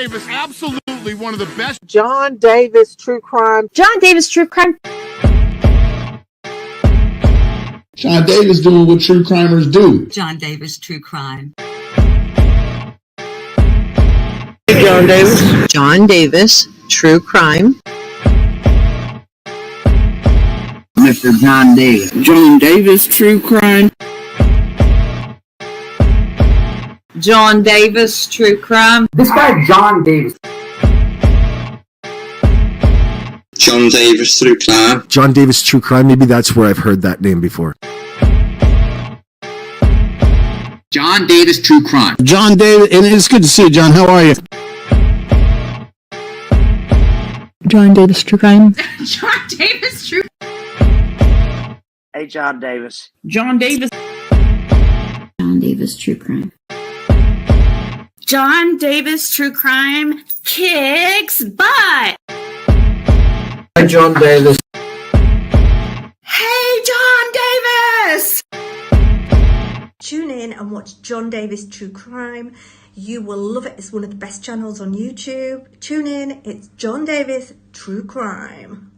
Davis, absolutely one of the best. John Davis True Crime. John Davis True Crime. John Davis doing what true crimers do. John Davis True Crime. John Davis. John Davis True Crime. Mr. John Davis. John Davis True Crime. John Davis True Crime. This guy John Davis. John Davis True Crime. John Davis True Crime. Maybe that's where I've heard that name before. John Davis True Crime. John Davis, and it's good to see you, John. How are you? John Davis True Crime. John Davis True. Hey, John Davis. John Davis. John Davis True Crime. John Davis True Crime kicks butt. Hey, John Davis. Hey, John Davis. Tune in and watch John Davis True Crime. You will love it. It's one of the best channels on YouTube. Tune in. It's John Davis True Crime.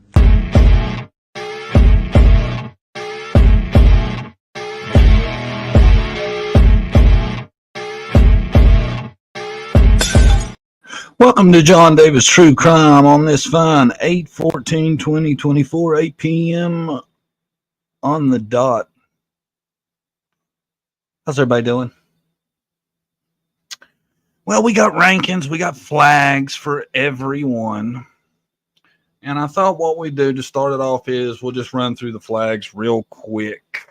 Welcome to John Davis True Crime on this fine 8/14/2024, 8 p.m. on the dot. How's everybody doing? Well, we got rankings, we got flags for everyone. And I thought what we do to start it off is we'll just run through the flags real quick.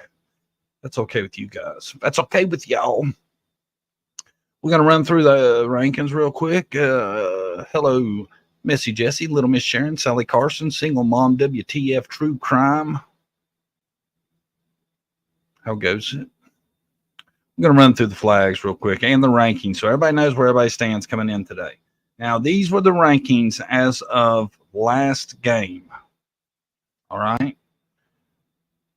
That's okay with you guys. That's okay with y'all. We're going to run through the rankings real quick. Hello, Missy Jessie, Little Miss Sharon, Sally Carson, Single Mom, WTF, True Crime. How goes it? I'm going to run through the flags real quick and the rankings so everybody knows where everybody stands coming in today. Now, these were the rankings as of last game. All right?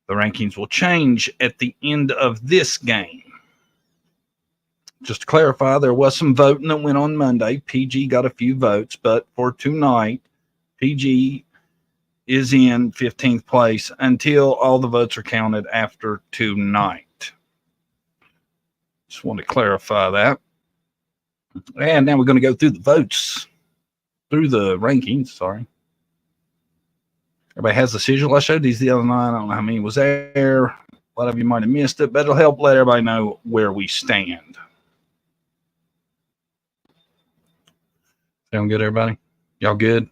The rankings will change at the end of this game. Just to clarify, there was some voting that went on Monday. PG got a few votes, but for tonight, PG is in 15th place until all the votes are counted after tonight. Just want to clarify that. And now we're going to go through the votes, through the rankings, sorry. Everybody has the sigil. I showed these the other night. I don't know how many was there. A lot of you might have missed it, but it'll help let everybody know where we stand. Sound good, everybody? Y'all good?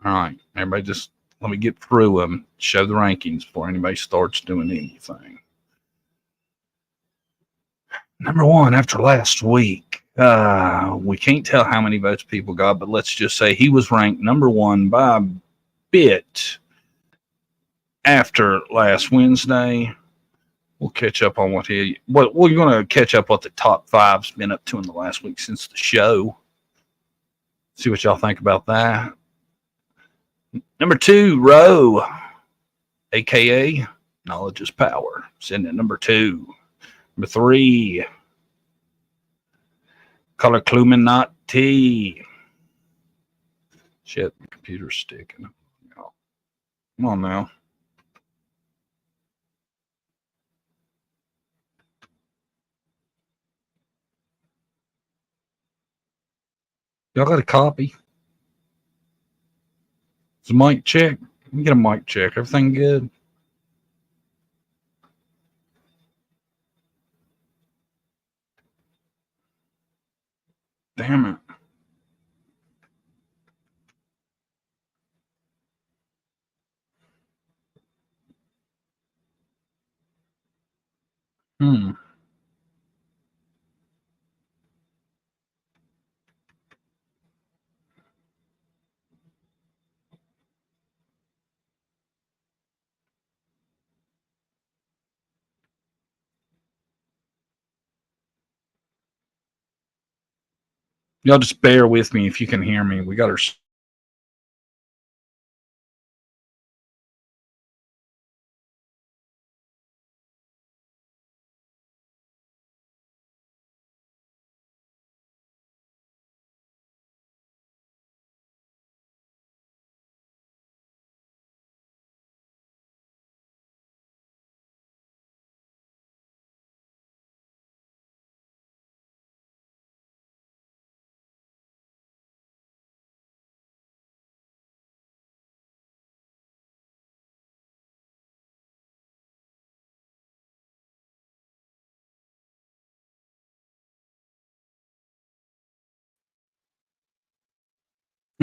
All right. Everybody just let me get through them, show the rankings before anybody starts doing anything. Number one, after last week, we can't tell how many votes people got, but let's just say he was ranked number one by a bit after last Wednesday. We'll catch up on what we're going to catch up what the top five's been up to in the last week since the show. See what y'all think about that. Number two, Roe, a.k.a. Knowledge is Power, sitting at number two. Number three, Color Cluminati. Shit, my computer's sticking. Come on now. Y'all got a copy? It's a mic check. Let me get a mic check. Everything good? Damn it. Y'all just bear with me if you can hear me. We got our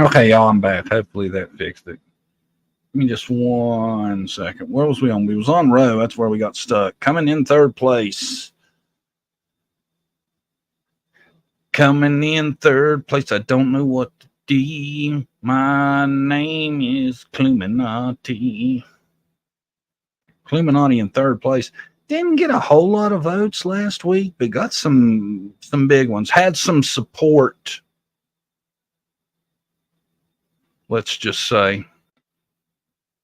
Okay, y'all, I'm back. Hopefully that fixed it. Give me just 1 second. Where was we on? We was on row. That's where we got stuck. Coming in third place. Coming in third place. I don't know what to do. My name is Cluminati. Cluminati in third place. Didn't get a whole lot of votes last week, but got some big ones. Had some support. Let's just say.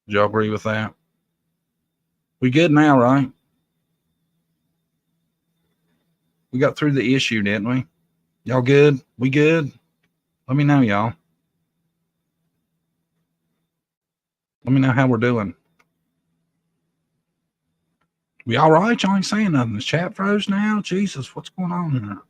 Do y'all agree with that? We good now, right? We got through the issue, didn't we? Y'all good? We good? Let me know, y'all. Let me know how we're doing. We all right? Y'all ain't saying nothing. The chat froze now? Jesus, what's going on here?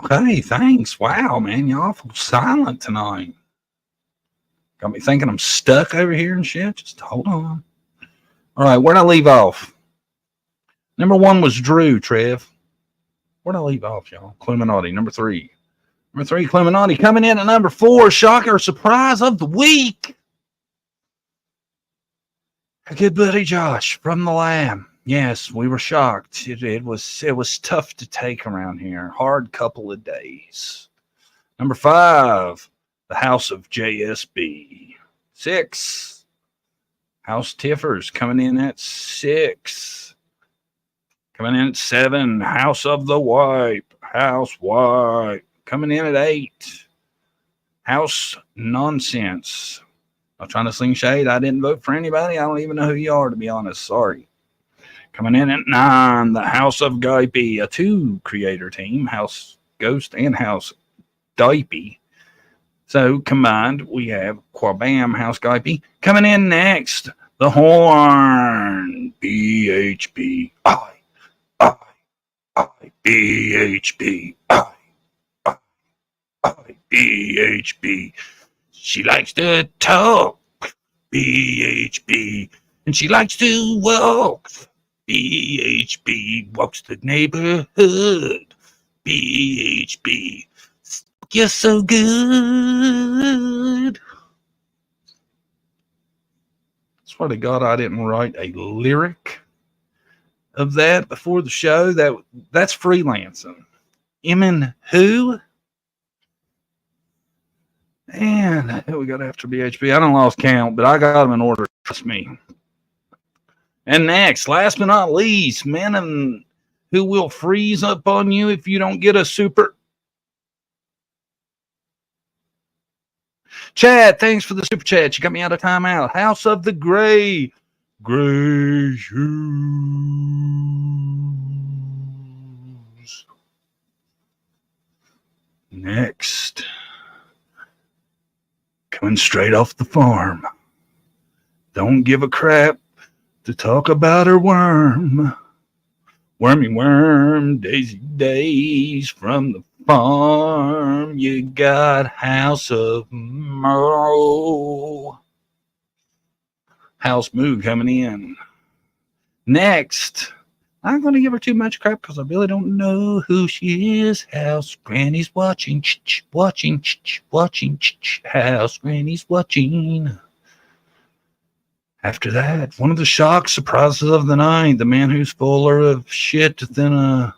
Okay, thanks. Wow, man, y'all awful silent tonight. Got me thinking I'm stuck over here and shit. Just hold on. All right, where'd I leave off? Number 1 was Drew, Trev. Where'd I leave off, y'all? Cluminati, number 3. Number 3, Cluminati. Coming in at number 4, shocker, surprise of the week. A good buddy Josh from the lab. Yes, we were shocked. It was tough to take around here. Hard couple of days. Number 5, the House of JSB. 6, House Tiffers coming in at 6. Coming in at 7, House of the Wipe. House Wipe. Coming in at 8, House Nonsense. I'm trying to sling shade. I didn't vote for anybody. I don't even know who you are, to be honest. Sorry. Coming in at 9, the House of Guypy, a 2-creator team, House Ghost and House Dipey. So combined, we have Quabam, House Guypy. Coming in next, the Horn, BHP, BHP, BHP. She likes to talk, BHP, and she likes to walk. BHP walks the neighborhood. BHP, you're so good. Swear to God, I didn't write a lyric of that before the show. That's freelancing. Emin who? Man, we got after BHP. I don't lost count, but I got them in order. Trust me. And next, last but not least, men who will freeze up on you if you don't get a super. Chad, thanks for the super chat. You got me out of timeout. House of the Gray Shoes. Next. Coming straight off the farm. Don't give a crap to talk about her worm. Wormy worm, daisy days from the farm. You got House of Moo. House Moo coming in. Next. I'm not going to give her too much crap because I really don't know who she is. House Granny's watching. Watching. House Granny's watching. After that, one of the shock surprises of the night, the man who's fuller of shit than a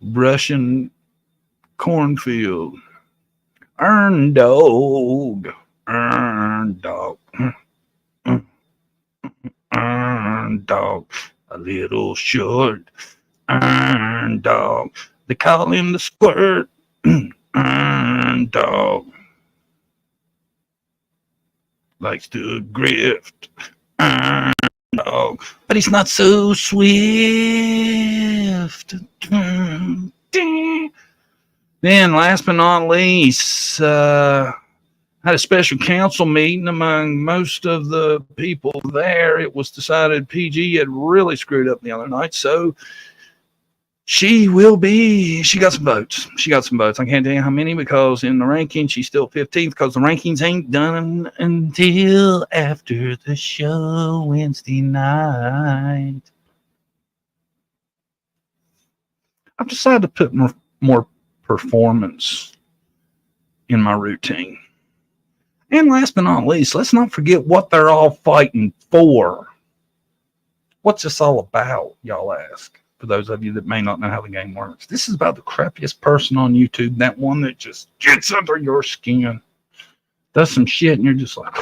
Russian cornfield. Earn dog. Earn dog. Earn dog. A little short. Earn dog. They call him the squirt. Earn dog. Likes to grift. Earn dog. But he's not so swift. Then, last but not least, had a special council meeting among most of the people there. It was decided PG had really screwed up the other night, so She got some votes. She got some votes. I can't tell you how many because in the ranking, she's still 15th because the rankings ain't done until after the show Wednesday night. I've decided to put more performance in my routine. And last but not least, let's not forget what they're all fighting for. What's this all about, y'all ask? For those of you that may not know how the game works. This is about the crappiest person on YouTube, that one that just gets under your skin, does some shit, and you're just like,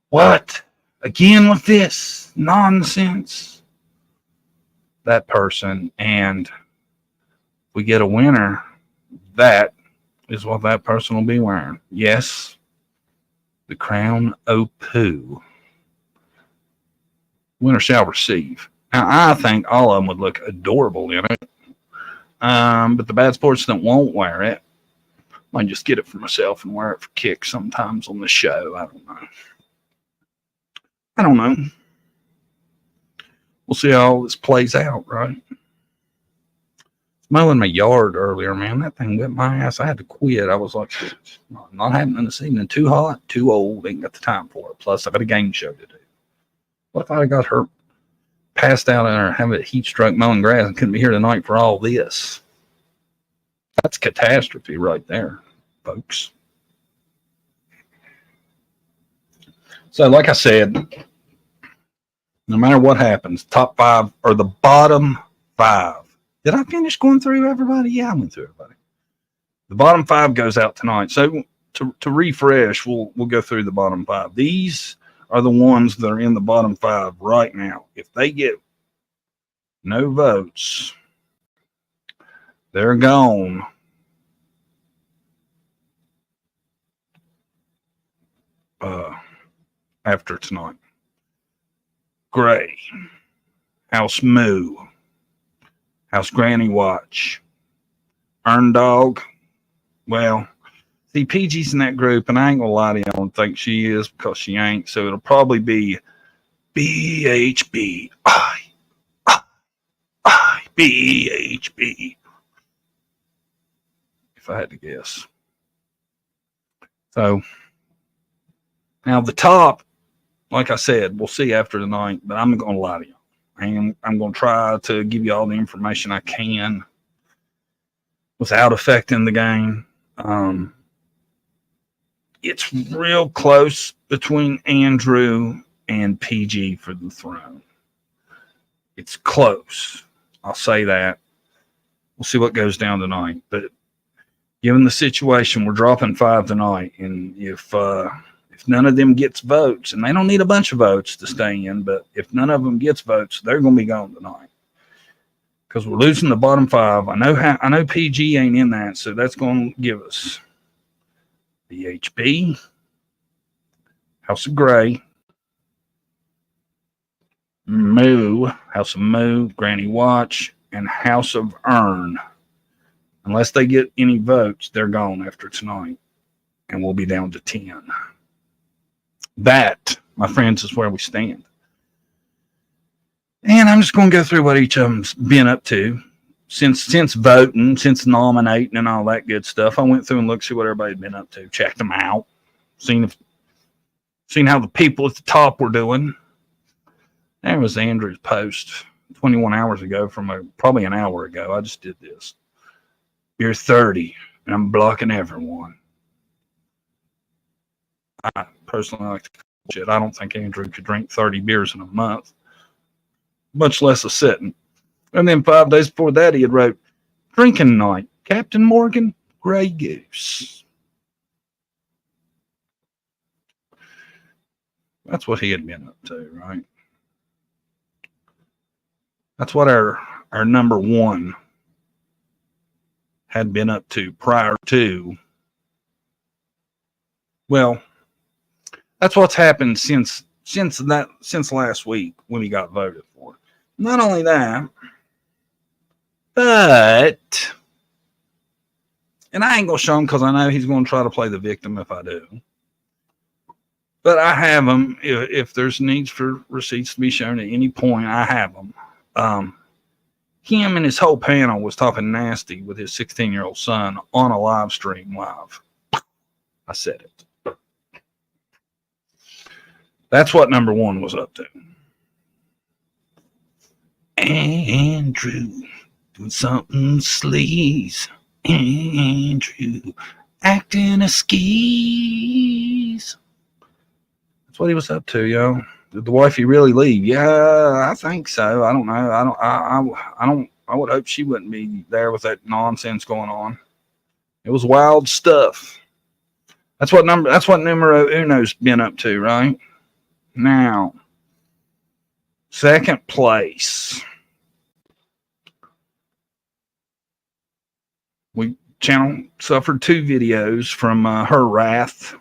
what? Again with this nonsense? That person, and we get a winner, that is what that person will be wearing. Yes, the crown o' poo. Winner shall receive. Now, I think all of them would look adorable in it. But the bad sports that won't wear it, might just get it for myself and wear it for kicks sometimes on the show. I don't know. We'll see how all this plays out, right? Mowing my yard earlier, man. That thing whipped my ass. I had to quit. I was like, not happening this evening. Too hot, too old. Ain't got the time for it. Plus, I got a game show to do. What if I got hurt? Passed out or have a heat stroke mowing grass and couldn't be here tonight for all this. That's catastrophe right there, folks. So, like I said, no matter what happens, top 5 or the bottom 5. Did I finish going through everybody? Yeah, I went through everybody. The bottom 5 goes out tonight. So to refresh, we'll go through the bottom 5. These are the ones that are in the bottom 5 right now. If they get no votes, they're gone. After tonight. Gray, House Moo, House Granny Watch, Earn Dog. Well, see, PG's in that group, and I ain't gonna lie to you, I don't think she is because she ain't. So it'll probably be BHB. BHB. If I had to guess. So now the top, like I said, we'll see after tonight, but I'm not gonna lie to you. I'm gonna try to give you all the information I can without affecting the game. It's real close between Andrew and PG for the throne. It's close. I'll say that. We'll see what goes down tonight. But given the situation, we're dropping 5 tonight. And if none of them gets votes, and they don't need a bunch of votes to stay in, but if none of them gets votes, they're going to be gone tonight. Because we're losing the bottom 5. I know PG ain't in that, so that's going to give us BHB, House of Gray, Moo, House of Moo, Granny Watch, and House of Earn. Unless they get any votes, they're gone after tonight. And we'll be down to 10. That, my friends, is where we stand. And I'm just going to go through what each of them's been up to. Since voting, since nominating and all that good stuff, I went through and looked, see what everybody's been up to, checked them out, seen how the people at the top were doing. There was Andrew's post 21 hours ago from probably an hour ago. I just did this. You're 30, and I'm blocking everyone. I personally like to shit. I don't think Andrew could drink 30 beers in a month, much less a sitting. And then 5 days before that, he had wrote, drinking night, Captain Morgan, Grey Goose. That's what he had been up to, right? That's what our number 1 had been up to prior to. Well, that's what's happened since last week when he got voted for. Not only that, but, and I ain't gonna show him because I know he's gonna try to play the victim if I do. But I have them. If there's needs for receipts to be shown at any point, I have them. Him and his whole panel was talking nasty with his 16-year-old son on a live stream live. I said it. That's what number one was up to. Andrew doing something sleaze. Andrew acting a skis. That's what he was up to, yo. Did the wifey really leave? Yeah, I think so. I don't know. I would hope she wouldn't be there with that nonsense going on. It was wild stuff. That's what numero uno's been up to, right? Now, second place. Channel suffered 2 videos from her wrath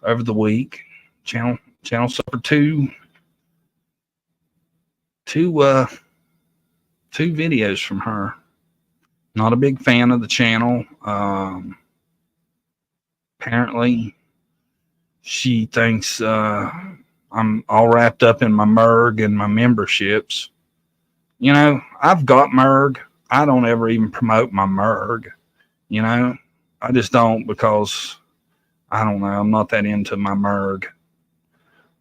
over the week. Channel suffered two videos from her. Not a big fan of the channel. Apparently, she thinks I'm all wrapped up in my merg and my memberships. You know, I've got merg. I don't ever even promote my merg. You know, I just don't, because I don't know. I'm not that into my merg.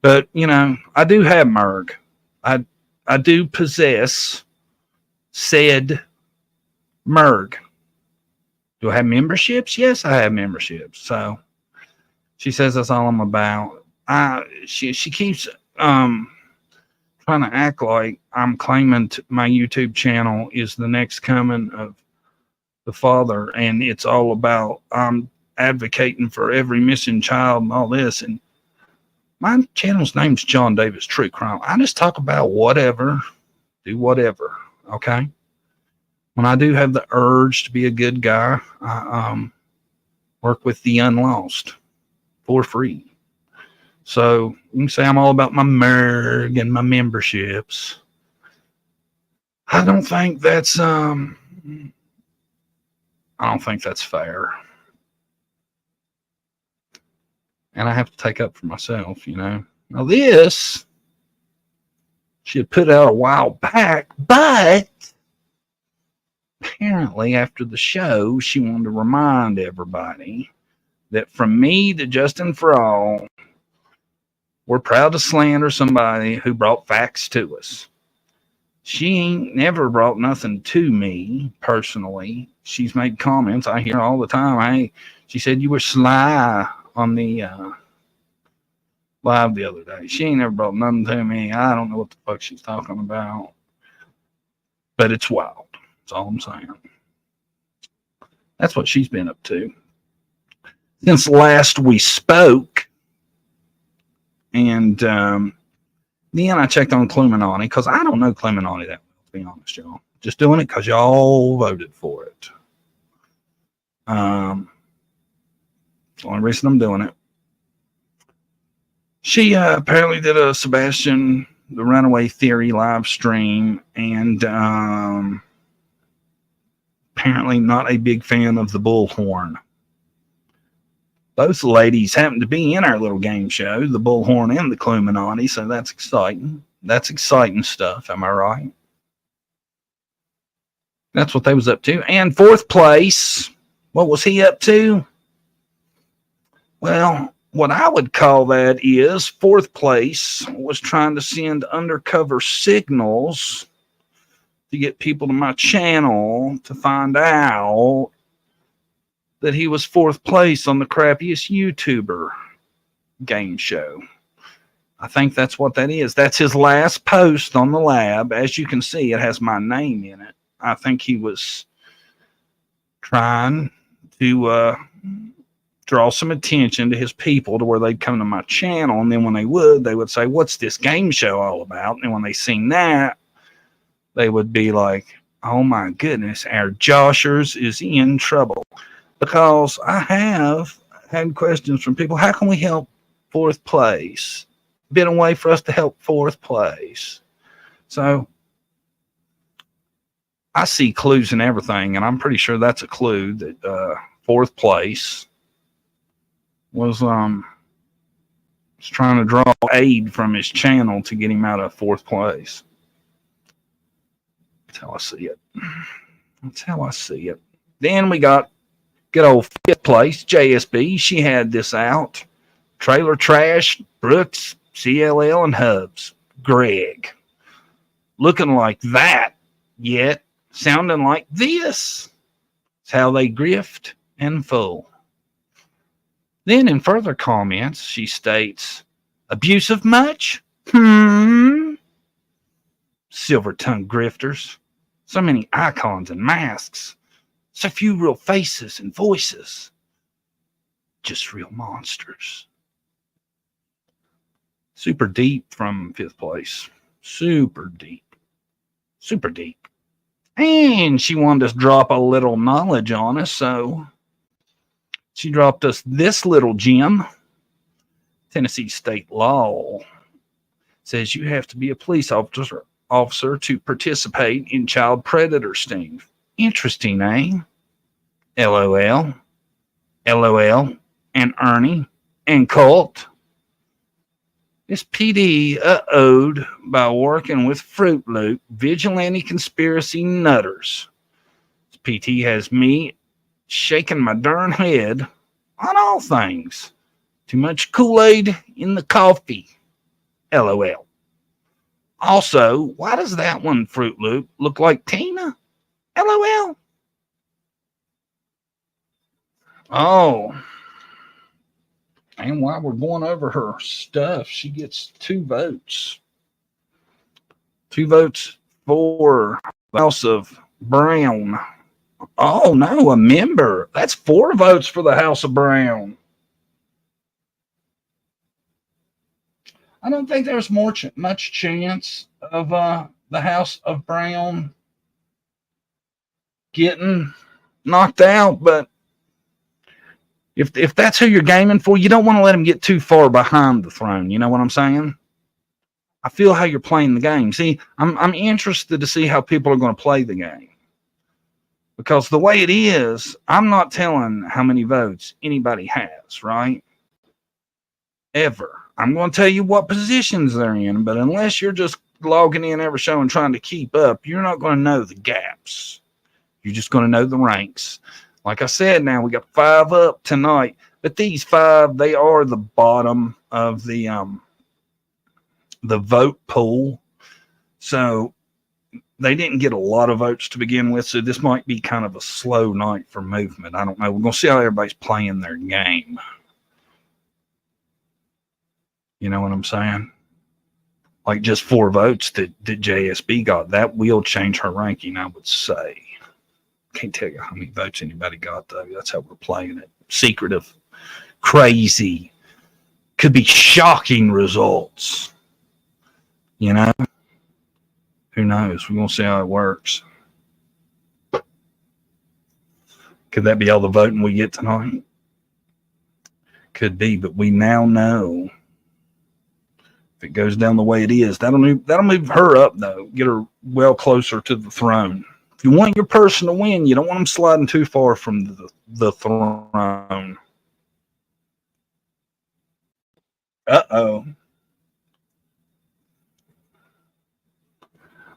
But, you know, I do have merg. I do possess said merg. Do I have memberships? Yes, I have memberships. So she says that's all I'm about. She keeps trying to act like I'm claiming my YouTube channel is the next coming of the Father, and it's all about I'm advocating for every missing child and all this. And my channel's name's John Davis True Crime. I just talk about whatever, do whatever. Okay. When I do have the urge to be a good guy, I work with the unlost for free. So you can say I'm all about my merg and my memberships. I don't think that's fair. And I have to take up for myself, you know. Now this she had put out a while back, but apparently after the show, she wanted to remind everybody that from me to Justin for all, we're proud to slander somebody who brought facts to us. She ain't never brought nothing to me personally. She's made comments I hear all the time. Hey, she said you were sly on the live the other day. She ain't never brought nothing to me. I don't know what the fuck she's talking about. But it's wild. That's all I'm saying. That's what she's been up to. Since last we spoke, and then I checked on Cluminati, because I don't know Cluminati that well, to be honest, y'all. Just doing it because y'all voted for it. That's the only reason I'm doing it. She apparently did a Sebastian the Runaway Theory live stream, and apparently not a big fan of the bullhorn. Both ladies happen to be in our little game show, the bullhorn and the Cluminati, so that's exciting. That's exciting stuff, am I right? That's what they was up to. And fourth place, what was he up to? Well, what I would call that is fourth place was trying to send undercover signals to get people to my channel to find out that he was fourth place on the crappiest YouTuber game show. I think that's what that is. That's his last post on the lab. As you can see, it has my name in it. I think he was trying to draw some attention to his people to where they'd come to my channel. And then when they would say, what's this game show all about? And when they seen that, they would be like, oh my goodness, our Joshers is in trouble. Because I have had questions from people, how can we help fourth place? Been a way for us to help fourth place. So I see clues in everything, and I'm pretty sure that's a clue that fourth place was trying to draw aid from his channel to get him out of fourth place. That's how I see it. That's how I see it. Then we got good old fifth place, JSB. She had this out. Trailer Trash, Brooks, CLL, and Hubs. Greg. Looking like that, yet sounding like this. It's how they grift and fool. Then in further comments, she states, abusive much? Silver-tongued grifters. So many icons and masks. So few real faces and voices. Just real monsters. Super deep from fifth place. Super deep. Super deep. And she wanted to drop a little knowledge on us, so she dropped us this little gem. Tennessee state law says you have to be a police officer to participate in child predator sting. Interesting, eh? LOL. LOL. And Ernie. And Colt. This PD uh-oh'd by working with Fruit Loop, vigilante conspiracy nutters. This PT has me shaking my darn head on all things. Too much Kool-Aid in the coffee. LOL. Also, why does that one, Fruit Loop, look like Tina? LOL. Oh. And while we're going over her stuff, she gets 2 votes. 2 votes for the House of Brown. Oh, no, a member. That's 4 votes for the House of Brown. I don't think there's much chance of the House of Brown getting knocked out, but if that's who you're gaming for, you don't want to let them get too far behind the throne. You know what I'm saying? I feel how you're playing the game. See, I'm interested to see how people are going to play the game. Because the way it is, I'm not telling how many votes anybody has, right? Ever. I'm going to tell you what positions they're in, but unless you're just logging in every show and trying to keep up, you're not going to know the gaps. You're just going to know the ranks. Like I said, now we got 5 up tonight, but these 5, they are the bottom of the vote pool. So they didn't get a lot of votes to begin with, so this might be kind of a slow night for movement. I don't know. We're going to see how everybody's playing their game. You know what I'm saying? Like just 4 votes that JSB got. That will change her ranking, I would say. Can't tell you how many votes anybody got, though. That's how we're playing it. Secretive. Crazy. Could be shocking results. You know? Who knows? We're going to see how it works. Could that be all the voting we get tonight? Could be, but we now know if it goes down the way it is, that'll move her up, though. Get her well closer to the throne. If you want your person to win, you don't want them sliding too far from the throne. Uh-oh.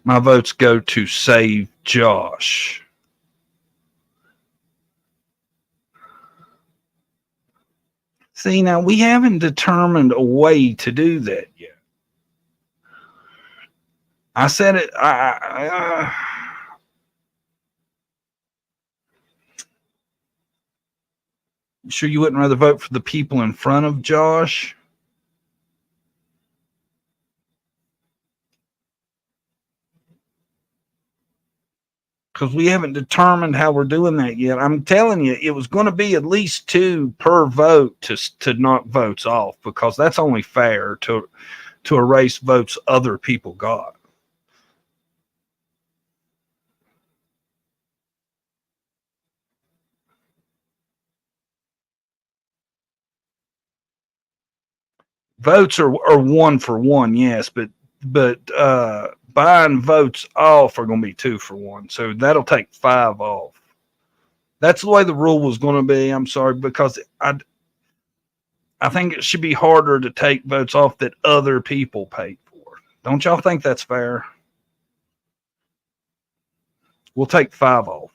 My votes go to save Josh. See, now we haven't determined a way to do that yet. I said it. Sure you wouldn't rather vote for the people in front of Josh? Because we haven't determined how we're doing that yet. I'm telling you, it was going to be at least 2 per vote to knock votes off, because that's only fair to erase votes other people got. Votes are 1 for 1, yes, but buying votes off are going to be 2 for 1. So that'll take 5 off. That's the way the rule was going to be. I'm sorry, because I think it should be harder to take votes off that other people paid for. Don't y'all think that's fair? We'll take 5 off,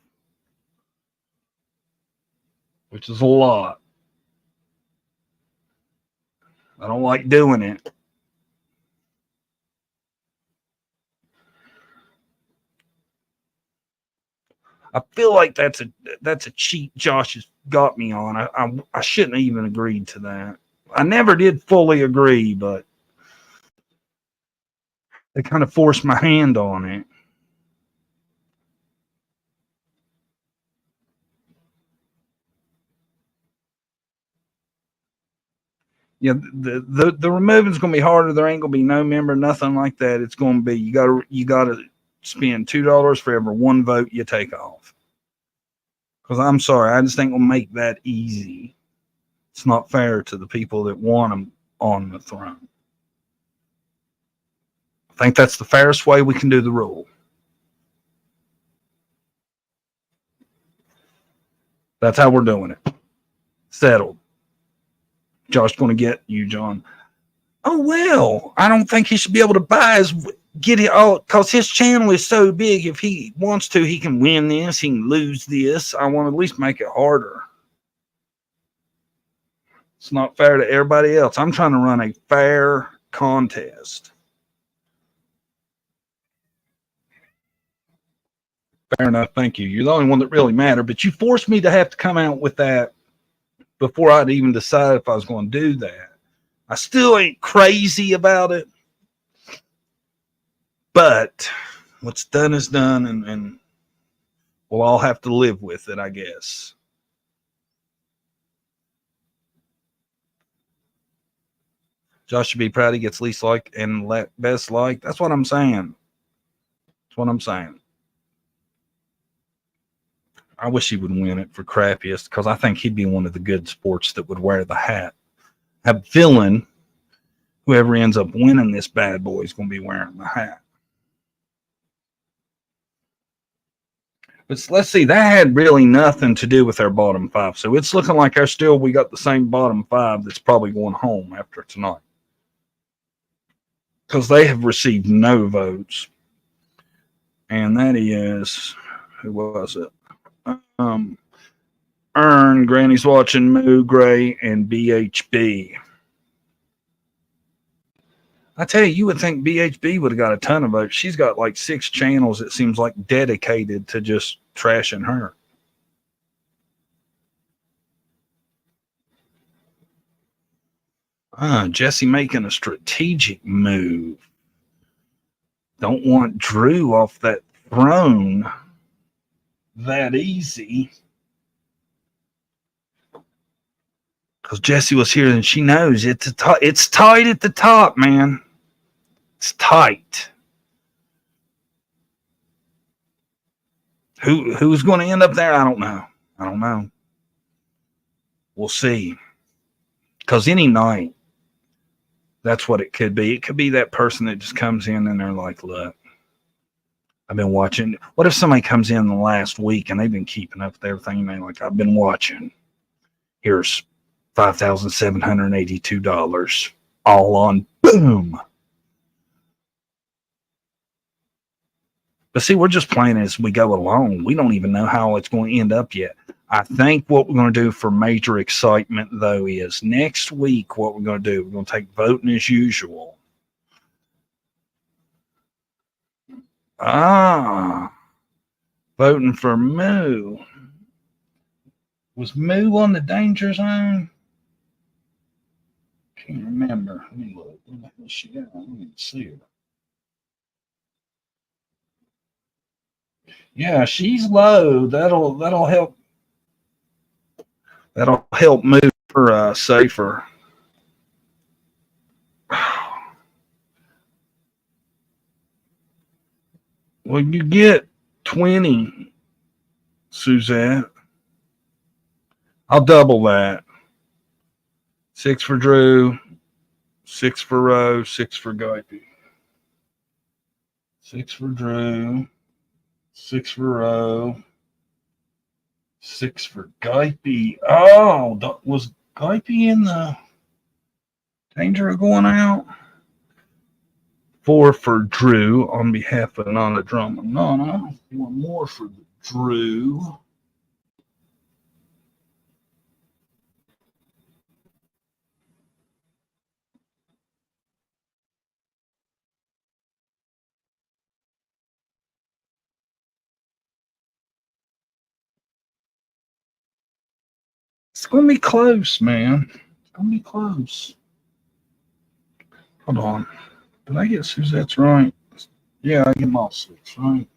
which is a lot. I don't like doing it. I feel like that's a cheat Josh has got me on. I shouldn't have even agreed to that. I never did fully agree, but they kind of forced my hand on it. Yeah, the removing's gonna be harder. There ain't gonna be no member, nothing like that. It's gonna be you gotta spend $2 for every 1 vote you take off. Because I'm sorry, I just ain't gonna make that easy. It's not fair to the people that want them on the throne. I think that's the fairest way we can do the rule. That's how we're doing it. Settled. Josh's going to get you, John. Oh, well, I don't think he should be able to get it all because his channel is so big. If he wants to, he can win this, he can lose this. I want to at least make it harder. It's not fair to everybody else. I'm trying to run a fair contest. Fair enough. Thank you. You're the only one that really mattered, but you forced me to have to come out with that before I'd even decided if I was going to do that. I still ain't crazy about it, but what's done is done, and we'll all have to live with it, I guess. Josh should be proud he gets least like and best like. That's what I'm saying. That's what I'm saying. I wish he would win it for crappiest because I think he'd be one of the good sports that would wear the hat. I have a feeling whoever ends up winning this bad boy is going to be wearing the hat. But let's see, that had really nothing to do with our bottom 5. So it's looking like we got the same bottom 5 that's probably going home after tonight. Because they have received no votes. And that is, who was it? Earn, Granny's Watching, Moo, Gray, and BHB. I tell you, you would think BHB would have got a ton of votes. She's got like 6 channels, it seems like, dedicated to just trashing her. Jesse making a strategic move. Don't want Drew off that throne that easy. Because Jesse was here and she knows it's tight at the top, man. It's tight. Who's going to end up there? I don't know. We'll see. Because any night, that's what it could be. It could be that person that just comes in and they're like, look, I've been watching. What if somebody comes in the last week and they've been keeping up with everything and they're like, I've been watching. Here's $5,782 all on boom. But see, we're just playing as we go along. We don't even know how it's going to end up yet. I think what we're going to do for major excitement, though, is next week what we're going to do, we're going to take voting as usual. Voting for Moo. Was Moo on the danger zone? Can't remember. Let me look. Where the hell is she at? I don't even see her. Yeah, she's low. That'll help. That'll help move her safer. Well, you get 20, Suzette. I'll double that. 6 for Drew, 6 for Rowe, 6 for Guipey. 6 for Drew, 6 for Rowe, 6 for Guipey. Oh, was Guipey in the danger of going out? 4 for Drew on behalf of Nana Drama. Nana, one more for Drew. It's going to be close, man. It's going to be close. Hold on. Did I get Suzette's right? Yeah, I get them all 6, right?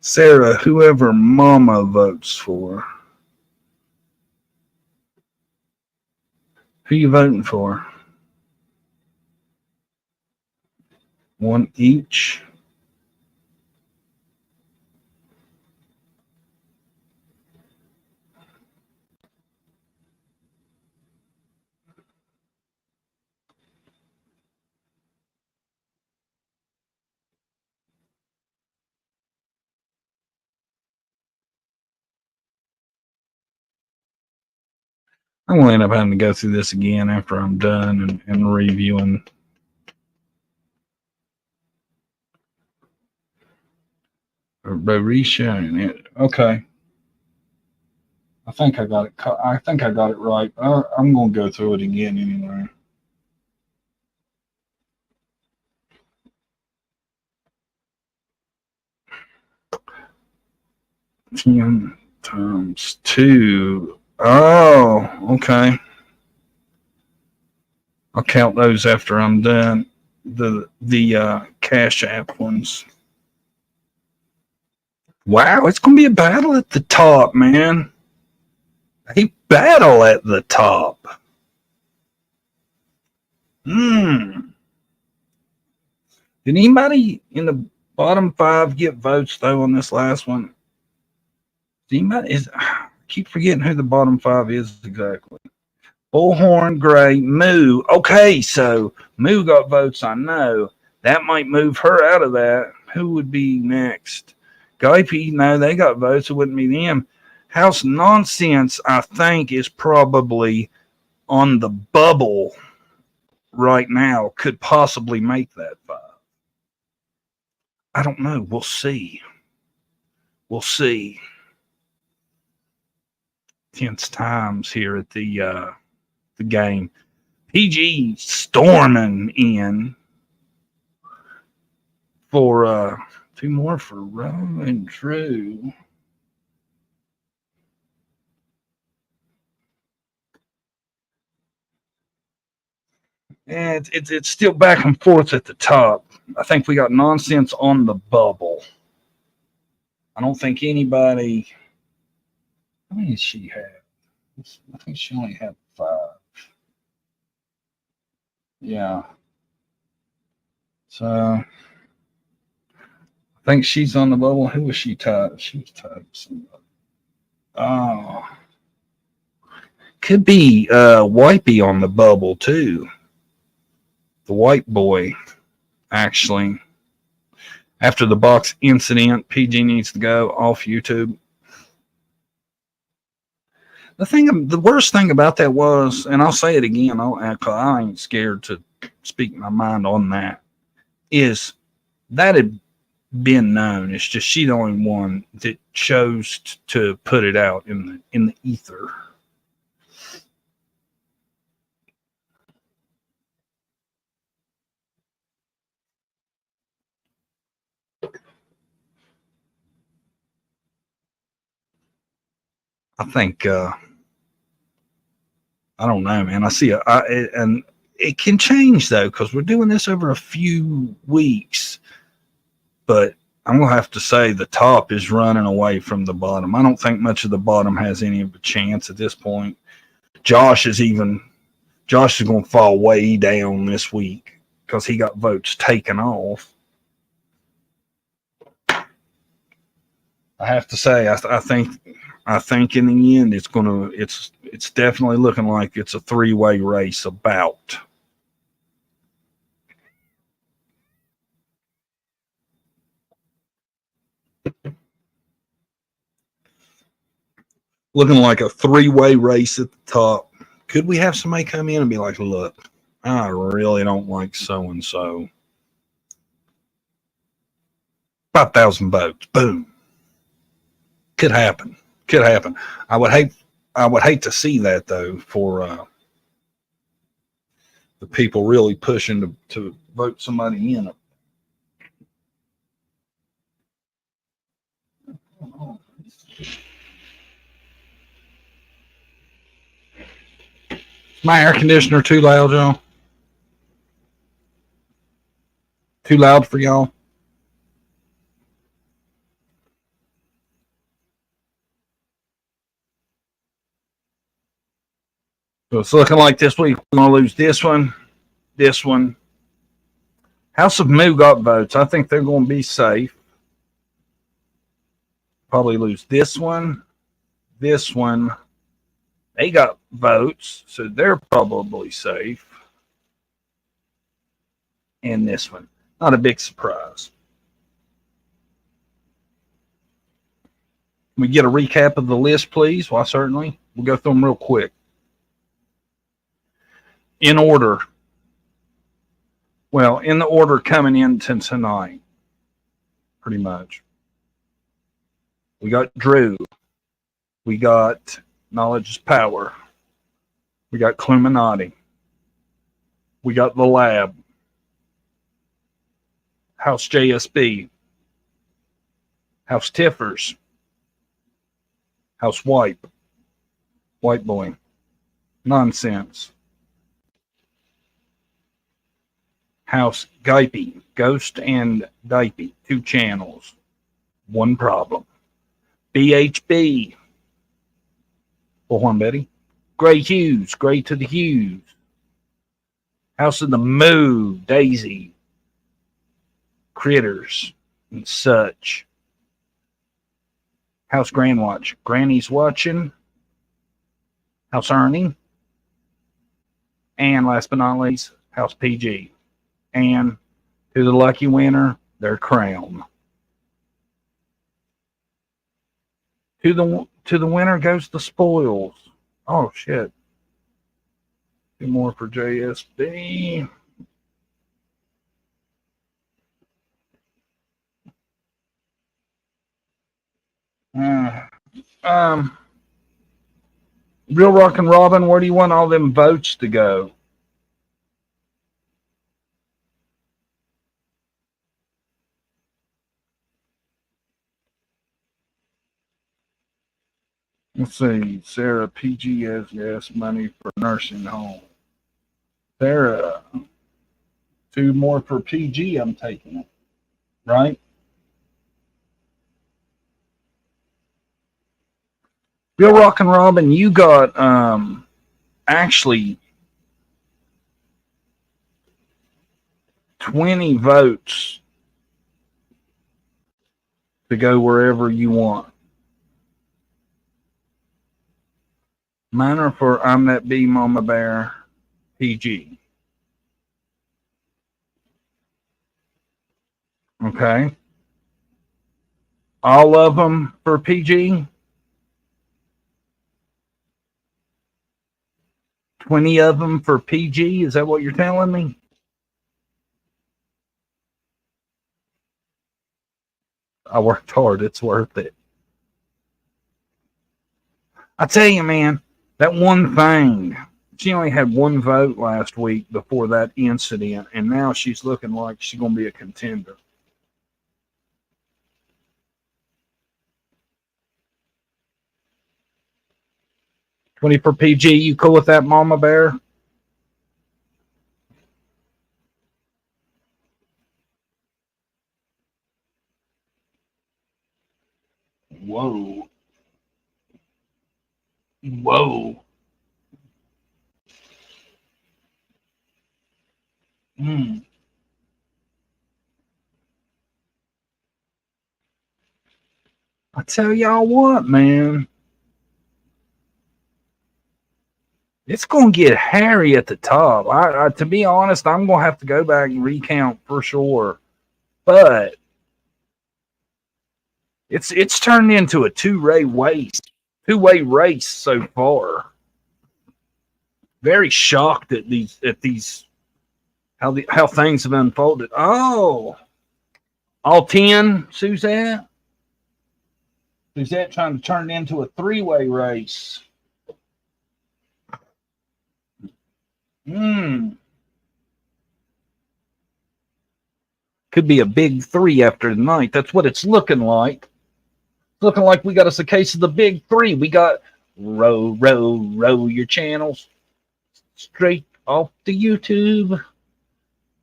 Sarah, whoever Mama votes for. Who you voting for? One each. I'm going to end up having to go through this again after I'm done and reviewing. Barisha and it. Okay. I think I got it. I think I got it right. I'm going to go through it again anyway. Ten times 2. Oh, okay. I'll count those after I'm done. The Cash App ones. Wow, it's going to be a battle at the top, man. A battle at the top. Did anybody in the bottom 5 get votes though on this last one? I keep forgetting who the bottom 5 is exactly. Bullhorn, Gray, Moo. Okay, so Moo got votes. I know that might move her out of that. Who would be next? Guipey, no, they got votes. It wouldn't be them. House Nonsense, I think, is probably on the bubble right now. Could possibly make that 5. I don't know. We'll see. We'll see. Tense times here at the game. PG storming in for 2 more for Roe and Drew. And it's still back and forth at the top. I think we got Nonsense on the bubble. I don't think anybody. How many did she have? I think she only had 5. Yeah. So I think she's on the bubble. Who was she tied? She was tied with somebody. Oh. Could be Wipey on the bubble too. The white boy, actually. After the box incident, PG needs to go off YouTube. The worst thing about that was, and I'll say it again, I ain't scared to speak my mind on that, is that had been known. It's just she the only one that chose to put it out in the ether. I think I don't know, man. I see and it can change though, because we're doing this over a few weeks. But I'm gonna have to say the top is running away from the bottom. I don't think much of the bottom has any of a chance at this point. Josh is gonna fall way down this week because he got votes taken off. I have to say, I think in the end it's definitely looking like it's a 3-way race about. Looking like a three-way race at the top. Could we have somebody come in and be like, look, I really don't like so-and-so. 5,000 votes. Boom. Could happen. Could happen. I would hate to see that, though, for the people really pushing to vote somebody in. Is my air conditioner too loud, y'all? Too loud for y'all? So it's looking like this week we're going to lose this one. House of Moo got votes. I think they're going to be safe. Probably lose this one. They got votes, so they're probably safe. And this one. Not a big surprise. Can we get a recap of the list, please? Why, certainly. We'll go through them real quick. In order. Well, in the order coming into tonight, pretty much. We got Drew. We got Knowledge is Power. We got Cluminati. We got The Lab. House JSB. House Tiffers. House Wipe. White Boy. Nonsense. House Gipey. Ghost and Dipey. 2 channels. 1 problem. BHB. Bullhorn Betty. Gray Hughes. Gray to the Hughes. House of the Moo. Daisy. Critters. And such. House Grand Watch. Granny's watching. House Ernie. And last but not least, House PG. And to the lucky winner, their crown. To the winner goes the spoils. Oh shit. 2 more for JSB. Real Rockin' Robin, where do you want all them votes to go? Let's see. Sarah, PG has gas money for nursing home. Sarah, 2 more for PG, I'm taking it. Right? Real Rockin' Robin, you got actually 20 votes to go wherever you want. Mine are for I'm That Bee Mama Bear PG. Okay. All of them for PG. 20 of them for PG. Is that what you're telling me? I worked hard. It's worth it. I tell you, man, that one thing, she only had 1 vote last week before that incident, and now she's looking like she's going to be a contender. $20 for PG. You cool with that, Mama Bear? Whoa. Whoa. I tell y'all what, man. It's going to get hairy at the top. I to be honest, I'm going to have to go back and recount for sure. But it's turned into a 2-ray race two-way race so far. Very shocked at these how things have unfolded. Oh, all 10, Suzette. Suzette trying to turn it into a three-way race. Could be a big 3 after the night. That's what it's looking like. It's looking like we got us a case of the big 3. We got row your channels straight off to YouTube.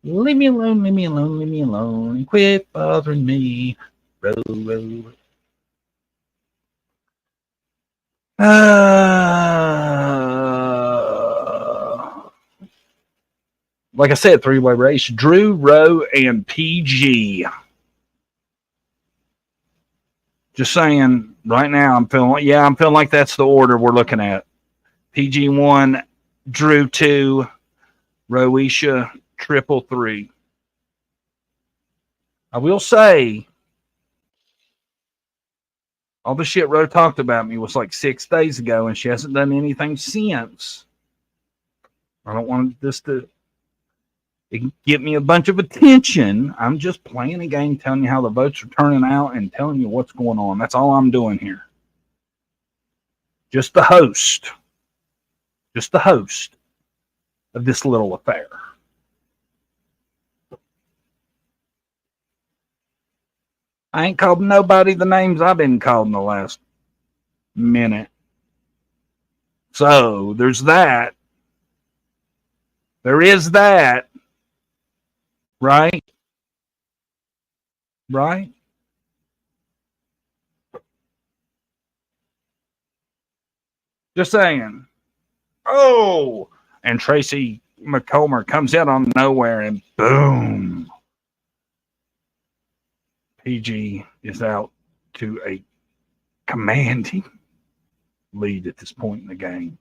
Leave me alone, leave me alone, leave me alone, and quit bothering me. Row. Like I said, three-way race. Drew, Rowe, and PG. Just saying, right now, I'm feeling like that's the order we're looking at. PG 1, Drew 2, Roisha 333. I will say, all the shit Ro talked about me was like 6 days ago, and she hasn't done anything since. I don't want this to get me a bunch of attention. I'm just playing a game, telling you how the votes are turning out and telling you what's going on. That's all I'm doing here. Just the host. Just the host of this little affair. I ain't called nobody the names I've been called in the last minute. So there's that. There is that. Right? Right? Just saying. Oh! And Tracy McComber comes out on nowhere and boom. PG is out to a commanding lead at this point in the game.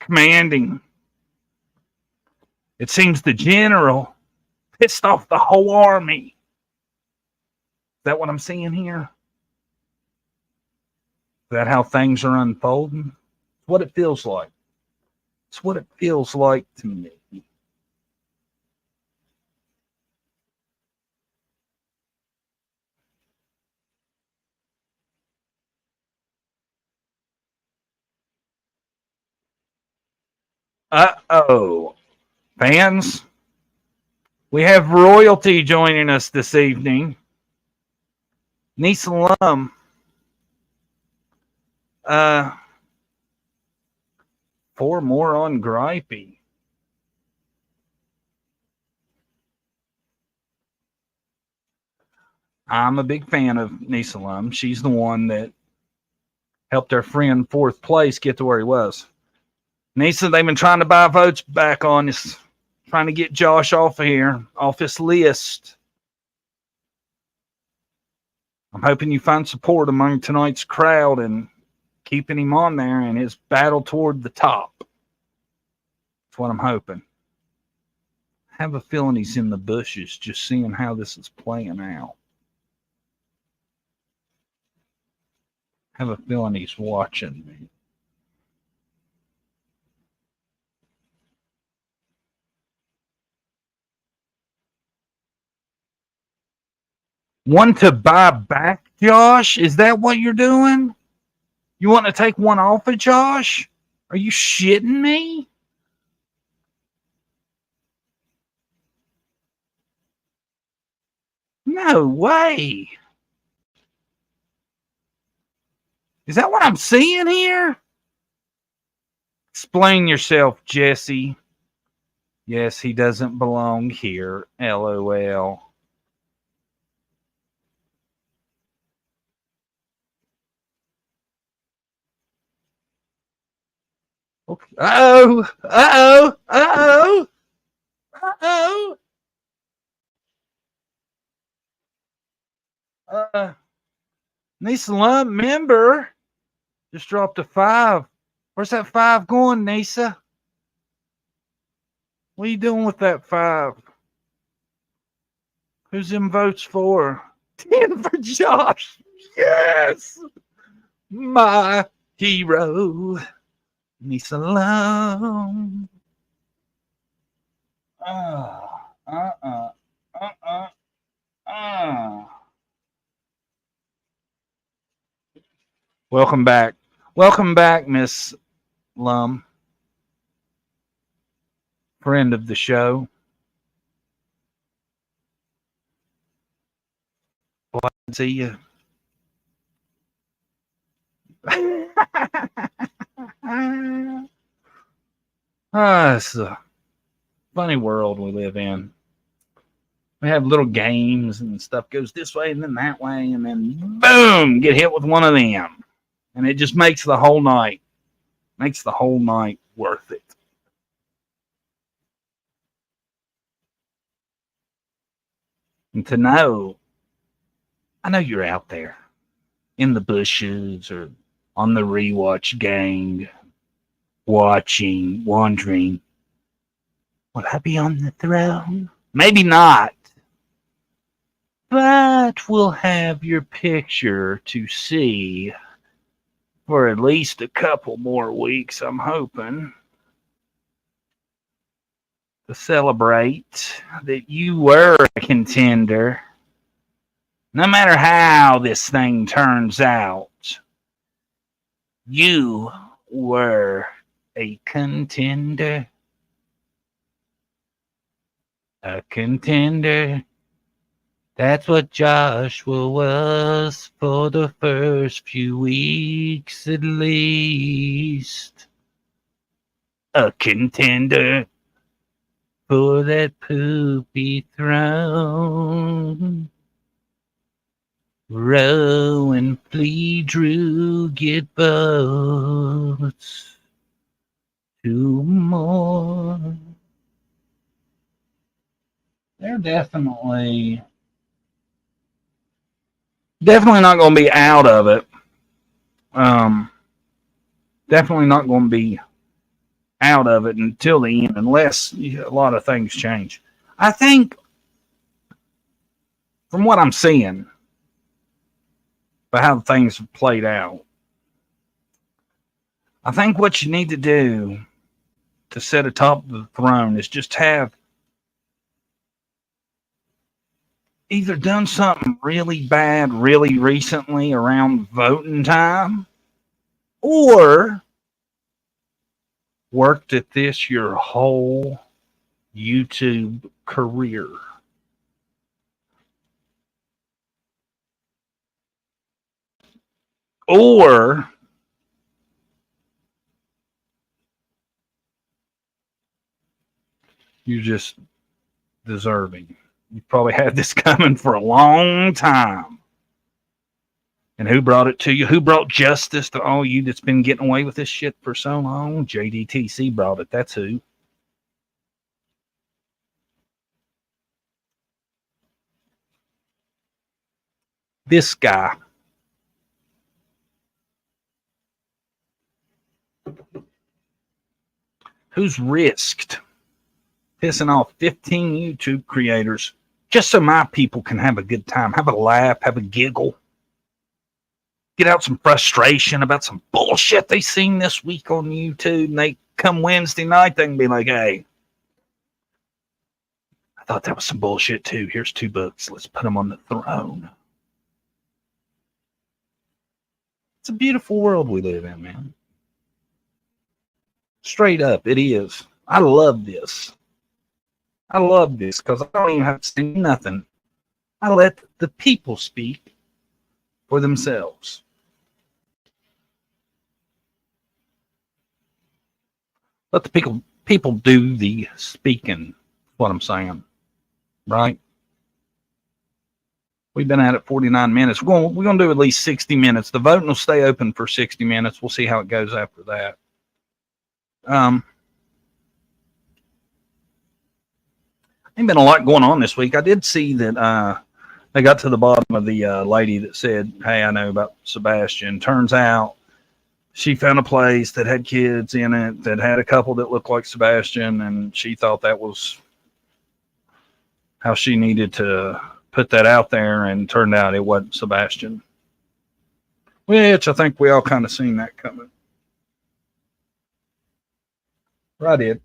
Commanding. It seems the general pissed off the whole army. Is that what I'm seeing here? Is that how things are unfolding? It's what it feels like. It's what it feels like to me. Uh-oh. Fans, we have royalty joining us this evening. Niece alum. 4 more on Gripey. I'm a big fan of Niece alum. She's the one that helped our friend 4th place get to where he was. Nisa, they've been trying to buy votes back on this, trying to get Josh off of here, off this list. I'm hoping you find support among tonight's crowd and keeping him on there in his battle toward the top. That's what I'm hoping. I have a feeling he's in the bushes, just seeing how this is playing out. I have a feeling he's watching me. One to buy back, Josh? Is that what you're doing? You want to take one off of Josh? Are you shitting me? No way. Is that what I'm seeing here? Explain yourself, Jesse. Yes, he doesn't belong here. LOL. Okay. Uh-oh. Uh-oh. Uh-oh. Uh-oh. Nisa Lump member just dropped a 5. Where's that 5 going, Nisa? What are you doing with that 5? Who's them votes for? 10 for Josh. Yes. My hero. Leave alone. Welcome back. Welcome back, Miss Lum. Friend of the show. Glad to see you. It's a funny world we live in. We have little games and stuff goes this way and then that way, and then boom, get hit with one of them. And it just makes the whole night worth it. And to know, I know you're out there in the bushes or on the rewatch gang, watching, wondering, will I be on the throne? Maybe not. But we'll have your picture to see for at least a couple more weeks, I'm hoping, to celebrate that you were a contender. No matter how this thing turns out, you were a contender. A contender. That's what Joshua was for the first few weeks at least. A contender for that poopy throne. Row and Flea Drew get votes. 2 more. They're definitely not going to be out of it. Definitely not going to be out of it until the end, unless a lot of things change. I think, from what I'm seeing, by how things have played out, I think what you need to do to sit atop the throne is just have either done something really bad really recently around voting time, or worked at this your whole YouTube career. Or you're just deserving. You probably had this coming for a long time. And who brought it to you? Who brought justice to all you that's been getting away with this shit for so long? JDTC brought it. That's who. This guy. Who's risked pissing off 15 YouTube creators just so my people can have a good time, have a laugh, have a giggle, get out some frustration about some bullshit they seen this week on YouTube, and they come Wednesday night, they can be like, hey, I thought that was some bullshit too. Here's $2. Let's put them on the throne. It's a beautiful world we live in, man. Straight up, it is. I love this. I love this because I don't even have to say nothing. I let the people speak for themselves. Let the people do the speaking, what I'm saying. Right? We've been at it 49 minutes. We're going to do at least 60 minutes. The voting will stay open for 60 minutes. We'll see how it goes after that. Ain't been a lot going on this week. I did see that they got to the bottom of the lady that said, hey, I know about Sebastian. Turns out she found a place that had kids in it, that had a couple that looked like Sebastian, and she thought that was how she needed to put that out there, and turned out it wasn't Sebastian. which I think we all kind of seen that coming. I did.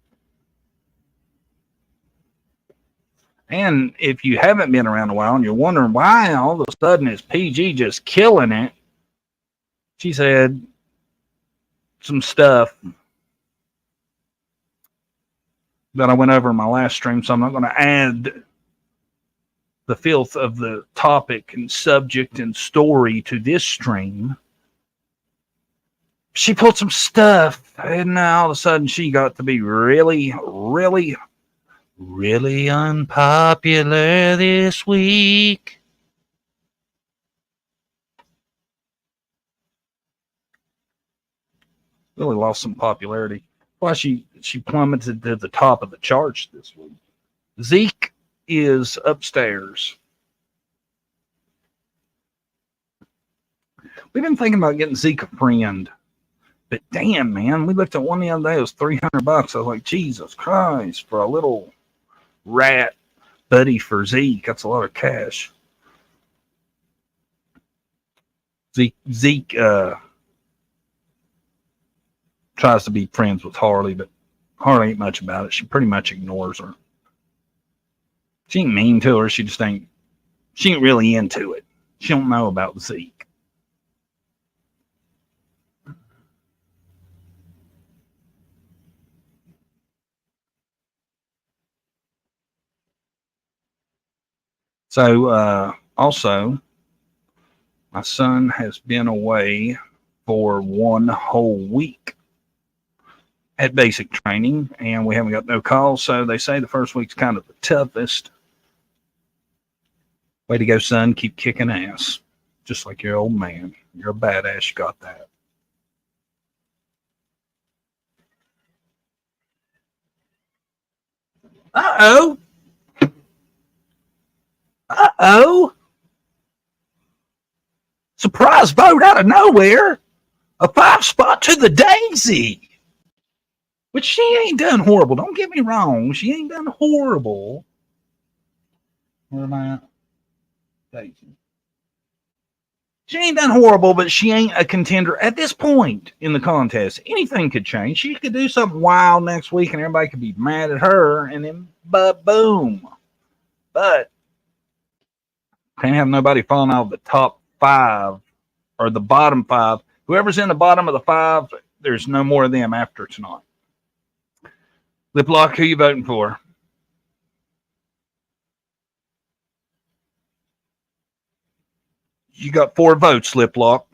And if you haven't been around a while and you're wondering why all of a sudden is PG just killing it, she said some stuff that I went over in my last stream, so I'm not going to add the filth of the topic and subject and story to this stream. She pulled some stuff, and now all of a sudden she got to be really, really, really unpopular this week. Really lost some popularity. Why she plummeted to the top of the charts this week. Zeke is upstairs. We've been thinking about getting Zeke a friend. But damn, man, we looked at one the other day. It was $300. I was like, Jesus Christ, for a little rat buddy for Zeke. That's a lot of cash. Zeke tries to be friends with Harley, but Harley ain't much about it. She pretty much ignores her. She ain't mean to her. She ain't really into it. She don't know about Zeke. So, also, my son has been away for 1 whole week at basic training, and we haven't got no calls, so they say the first week's kind of the toughest. Way to go, son. Keep kicking ass. Just like your old man. You're a badass. You got that. Uh-oh. Uh-oh. Surprise vote out of nowhere. A 5 spot to the Daisy. Which she ain't done horrible. Don't get me wrong. She ain't done horrible. Where am I at? Daisy. She ain't done horrible, but she ain't a contender at this point in the contest. Anything could change. She could do something wild next week and everybody could be mad at her and then boom. But can't have nobody falling out of the top 5 or the bottom 5. Whoever's in the bottom of the 5, there's no more of them after tonight. Liplock, who you voting for? You got 4 votes, Liplock.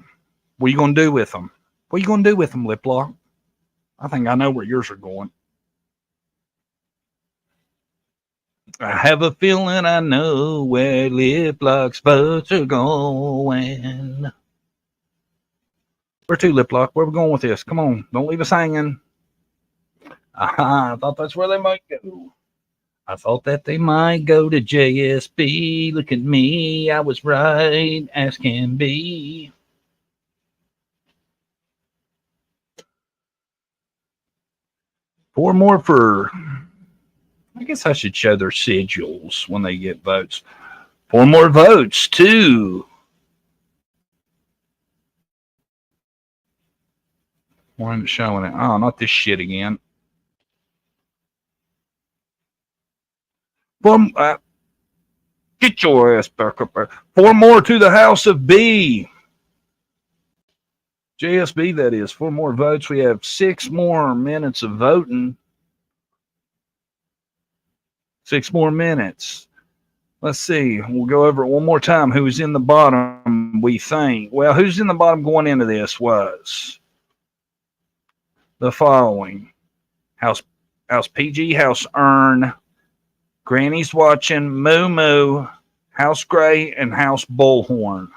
What are you going to do with them? What are you going to do with them, Liplock? I think I know where yours are going. I have a feeling I know where Liplock's votes are going. Where to, Liplock? Where are we going with this? Come on. Don't leave us hanging. I thought that's where they might go. I thought that they might go to JSB. Look at me. I was right as can be. Four more for... I guess I should show their sigils when they get votes. 4 more votes, too. Why isn't it showing it? Oh, not this shit again. Get your ass back up there. 4 more to the House of B. JSB, that is. 4 more votes. We have 6 more minutes of voting. 6 more minutes. Let's see. We'll go over it one more time. Who's in the bottom, we think? Well, who's in the bottom going into this was the following. House PG, House Earn, Granny's Watching, Moo Moo, House Gray, and House Bullhorn.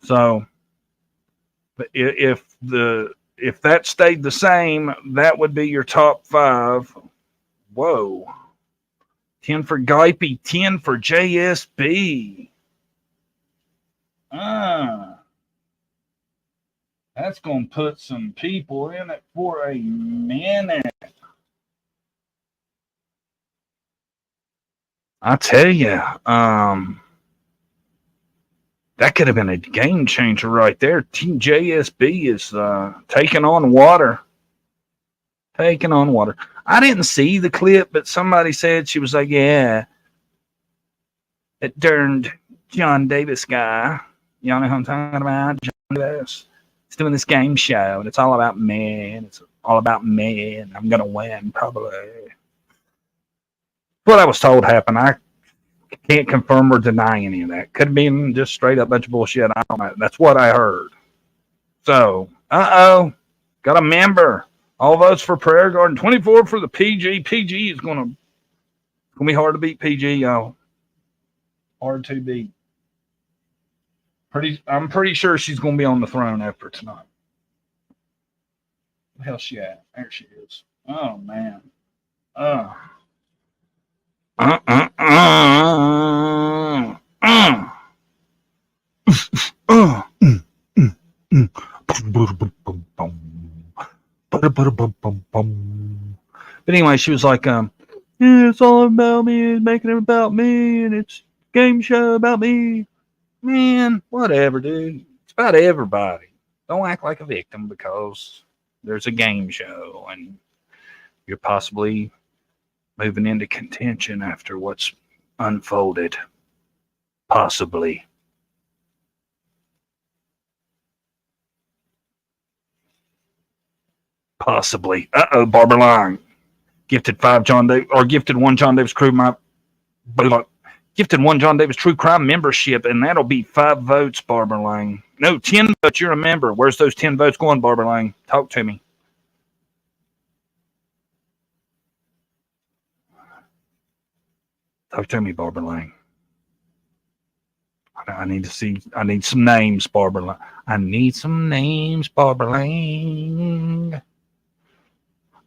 So if that stayed the same, that would be your top 5. Whoa. 10 for Guype, 10 for JSB. That's going to put some people in it for a minute. I tell you, That could have been a game changer right there. Team JSB is taking on water. Taking on water. I didn't see the clip, but somebody said, she was like, yeah, that darned John Davis guy. Y'all know who I'm talking about? John Davis. He's doing this game show, and it's all about me, and it's all about me, and I'm going to win, probably. What I was told happened. I can't confirm or deny any of that. Could have been just straight up bunch of bullshit. I don't know. That's what I heard. So, got a member. All votes for Prayer Garden. 24 for the PG. PG is gonna be hard to beat. PG, y'all. Hard to beat. I'm pretty sure she's gonna be on the throne after tonight. Where the hell's she at? There she is. Oh man. But anyway, she was like, yeah, it's all about me, and making it about me, and it's a game show about me. Man, whatever, dude. It's about everybody. Don't act like a victim because there's a game show and you're possibly moving into contention after what's unfolded. Possibly. Possibly. Barbara Lang. Gifted 5 John Davis, or gifted 1 John Davis Crew, gifted 1 John Davis True Crime membership, and that'll be 5 votes, Barbara Lang. No, 10 votes, you're a member. Where's those 10 votes going, Barbara Lang? Talk to me. Talk to me, Barbara Lang. I need some names, Barbara Lang. I need some names, Barbara Lang.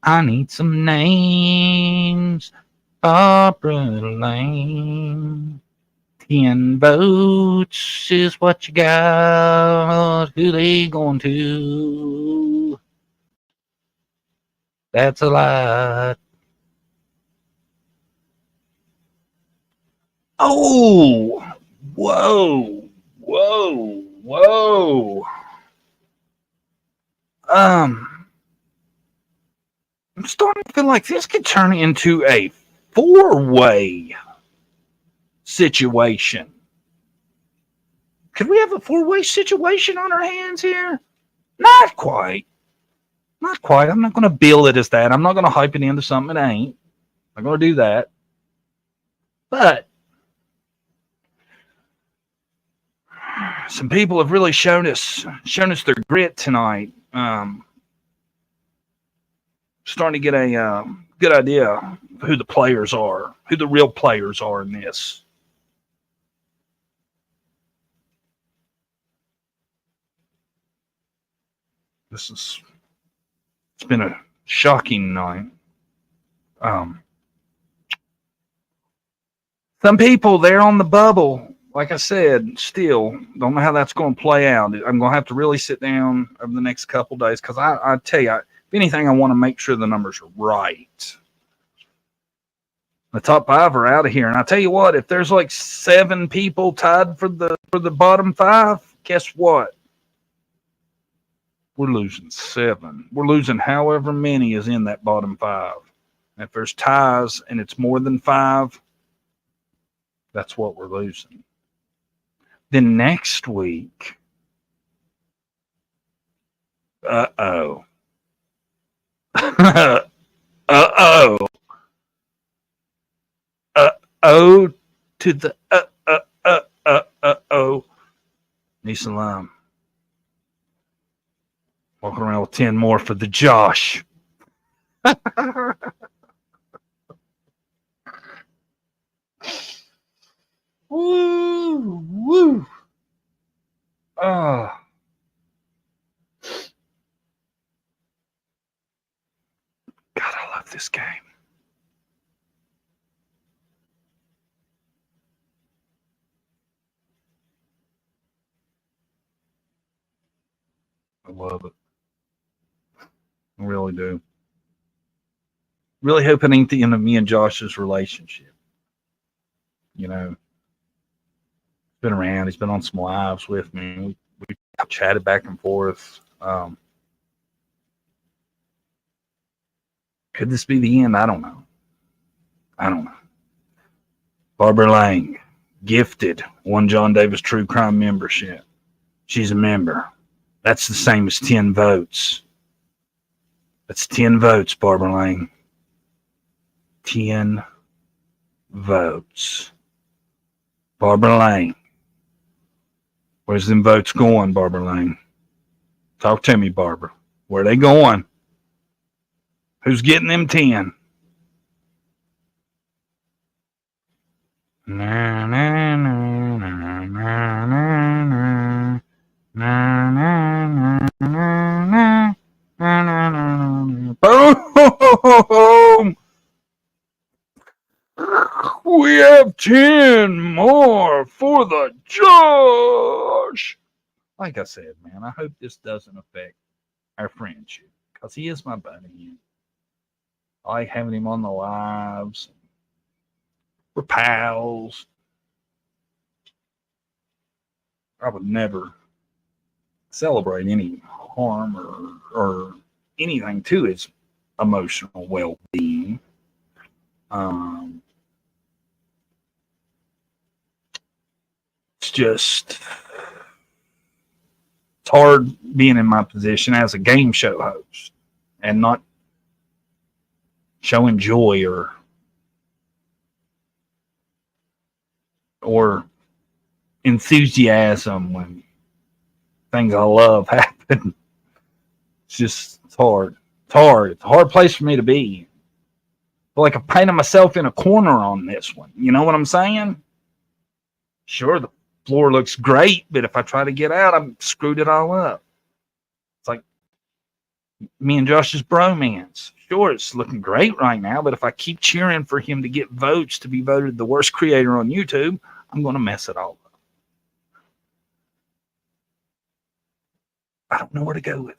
I need some names, Barbara Lang. 10 votes is what you got. Who they going to? That's a lot. Oh, whoa. I'm starting to feel like this could turn into a 4-way situation. Could we have a 4-way situation on our hands here? Not quite. Not quite. I'm not going to bill it as that. I'm not going to hype it into something it ain't. I'm not going to do that. But some people have really shown us their grit tonight. Starting to get a good idea of who the players are, who the real players are in this. It's been a shocking night. Some people, they're on the bubble. Like I said, still don't know how that's going to play out. I'm going to have to really sit down over the next couple days because I tell you, if anything, I want to make sure the numbers are right. The top 5 are out of here, and I tell you what, if there's like 7 people tied for the bottom 5, guess what? We're losing 7. We're losing however many is in that bottom 5. And if there's ties and it's more than 5, that's what we're losing. Then next week, uh-oh to the Nisalam. Walking around with 10 more for the Josh. Woo. Oh. God, I love this game. I love it. I really do. Really hope it ain't the end of me and Josh's relationship. You know, been around. He's been on some lives with me. We chatted back and forth. Could this be the end? I don't know. Barbara Lang, gifted one John Davis True Crime membership. She's a member. That's the same as 10 votes. That's 10 votes, Barbara Lang. 10 votes. Barbara Lang. Where's them votes going, Barbara Lang? Talk to me, Barbara. Where are they going? Who's getting them 10? Na, na, na, na, na, na, na, na, na, na. Boom! We have 10 more for the judge. Like I said, man, I hope this doesn't affect our friendship because he is my buddy. I like having him on the lives. We're pals. I would never celebrate any harm or anything to his emotional well-being. It's hard being in my position as a game show host and not showing joy or enthusiasm when things I love happen. It's hard. It's hard. It's a hard place for me to be. I feel like I'm painting myself in a corner on this one. You know what I'm saying? Sure, the floor looks great, but if I try to get out, I've screwed it all up. It's like me and Josh's bromance. Sure, it's looking great right now, but if I keep cheering for him to get votes to be voted the worst creator on YouTube, I'm going to mess it all up. I don't know where to go with it.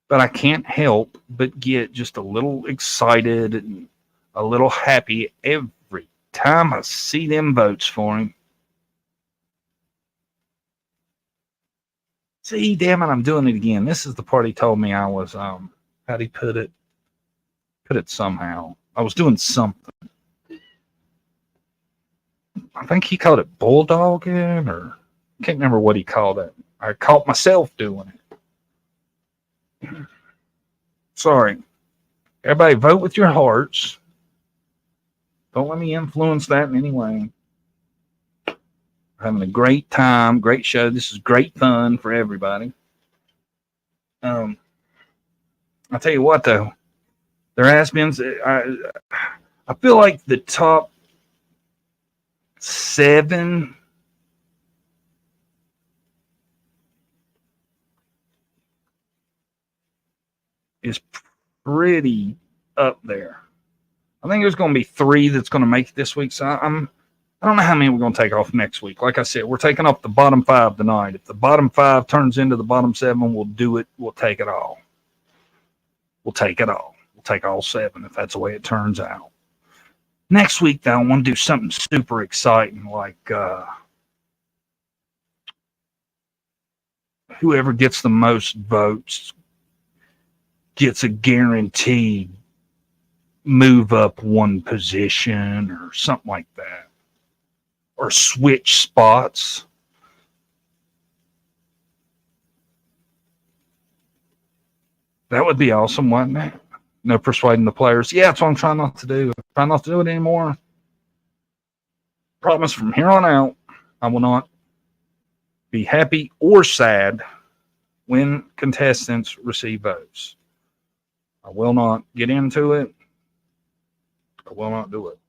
But I can't help but get just a little excited and a little happy every time I see them votes for him. See, damn it, I'm doing it again. This is the part he told me I was, how'd he put it? Put it somehow. I was doing something. I think he called it bulldogging, or I can't remember what he called it. I caught myself doing it. Sorry. Everybody vote with your hearts. Don't let me influence that in any way. We're having a great time, great show. This is great fun for everybody. I'll tell you what, though. There has been, I feel like the top 7 is pretty up there. I think there's going to be 3 that's going to make it this week. So I don't know how many we're going to take off next week. Like I said, we're taking off the bottom 5 tonight. If the bottom 5 turns into the bottom 7, we'll do it. We'll take it all. We'll take it all. We'll take all 7 if that's the way it turns out. Next week, though, I want to do something super exciting, like whoever gets the most votes gets a guaranteed move up 1 position or something like that, or switch spots. That would be awesome, wouldn't it? No persuading the players. Yeah, that's what I'm trying not to do. I'm trying not to do it anymore. Promise from here on out, I will not be happy or sad when contestants receive votes. I will not get into it. I will not do it.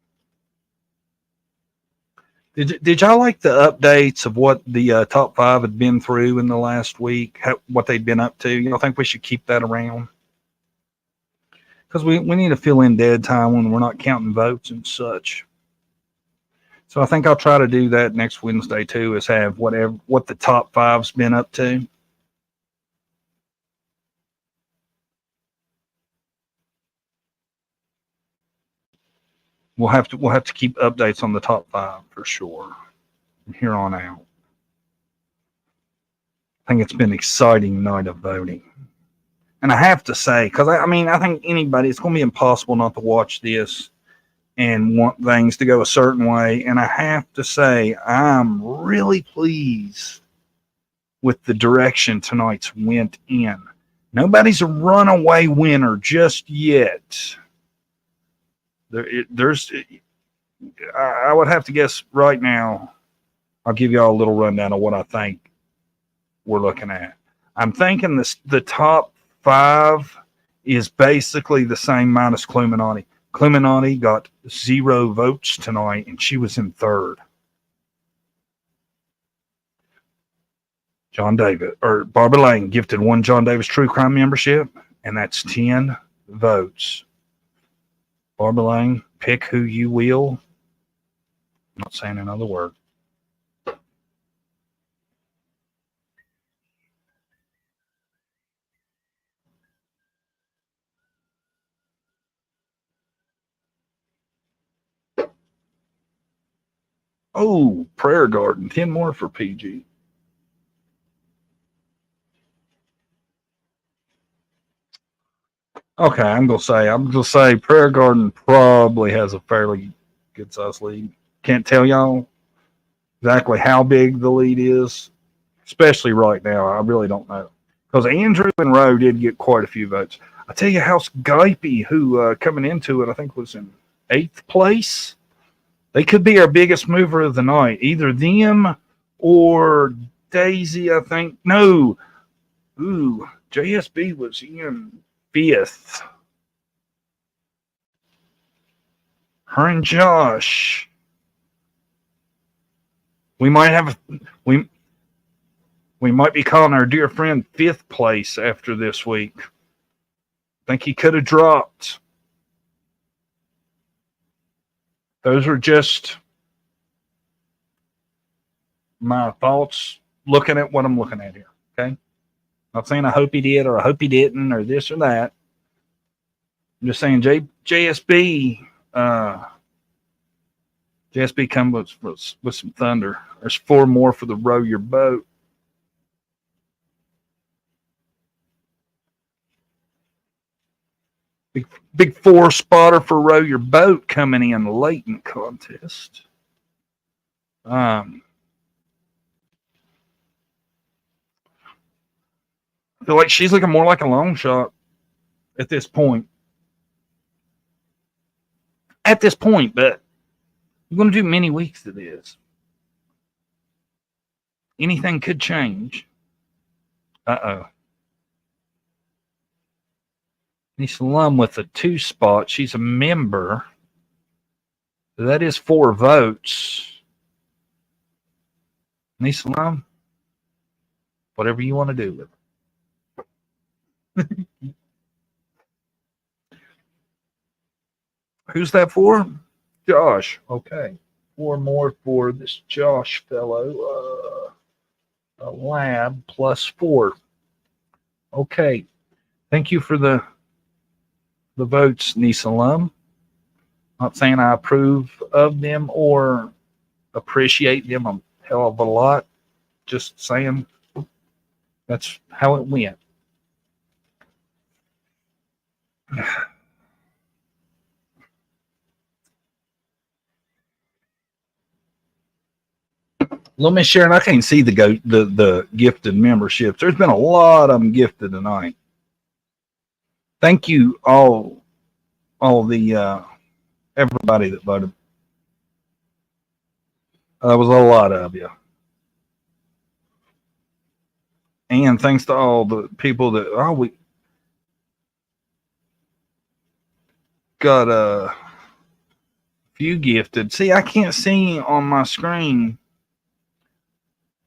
Did y'all like the updates of what the top 5 had been through in the last week? What they'd been up to? You don't think we should keep that around? Because we need to fill in dead time when we're not counting votes and such. So I think I'll try to do that next Wednesday too, is have what the top 5's been up to. We'll have to keep updates on the top 5 for sure. from here on out. I think it's been an exciting night of voting. And I have to say, because I think anybody, it's going to be impossible not to watch this and want things to go a certain way. And I have to say, I'm really pleased with the direction tonight's went in. Nobody's a runaway winner just yet. I would have to guess right now. I'll give you all a little rundown of what I think we're looking at. I'm thinking the top 5 is basically the same minus Cluminati. Cluminati got 0 votes tonight, and she was in 3rd. John Davis, or Barbara Lane, gifted 1 John Davis True Crime membership, and that's 10 votes. Barbara Lane, pick who you will. I'm not saying another word. Oh, Prayer Garden, 10 more for PG. Okay, I'm gonna say Prayer Garden probably has a fairly good size lead. Can't tell y'all exactly how big the lead is, especially right now. I really don't know, because Andrew and Rowe did get quite a few votes. I tell you, House Gipey, who coming into it, I think was in 8th place. They could be our biggest mover of the night. Either them or Daisy, I think. No. Ooh, JSB was in 5th. Her and Josh. We might be calling our dear friend 5th place after this week. I think he could have dropped. Those are just my thoughts looking at what I'm looking at here. Okay. Not saying I hope he did or I hope he didn't or this or that. I'm just saying JSB come with some thunder. There's 4 more for the Row Your Boat. Big 4 spotter for Row Your Boat coming in late in the contest. I feel like she's looking more like a long shot at this point. But we're going to do many weeks to this. Anything could change. Lisa Lum with a 2 spot. She's a member. That is 4 votes. Lisa Lum, whatever you want to do with it. Who's that for? Josh. Okay. 4 more for this Josh fellow. A lab plus 4. Okay. Thank you for the votes, Nisa Lum. Not saying I approve of them or appreciate them a hell of a lot. Just saying that's how it went. Little Miss Sharon, I can't see the gifted memberships. There's been a lot of them gifted tonight. Thank you all the everybody that voted. That was a lot of you. And thanks to all the people that we got a few gifted. See, I can't see on my screen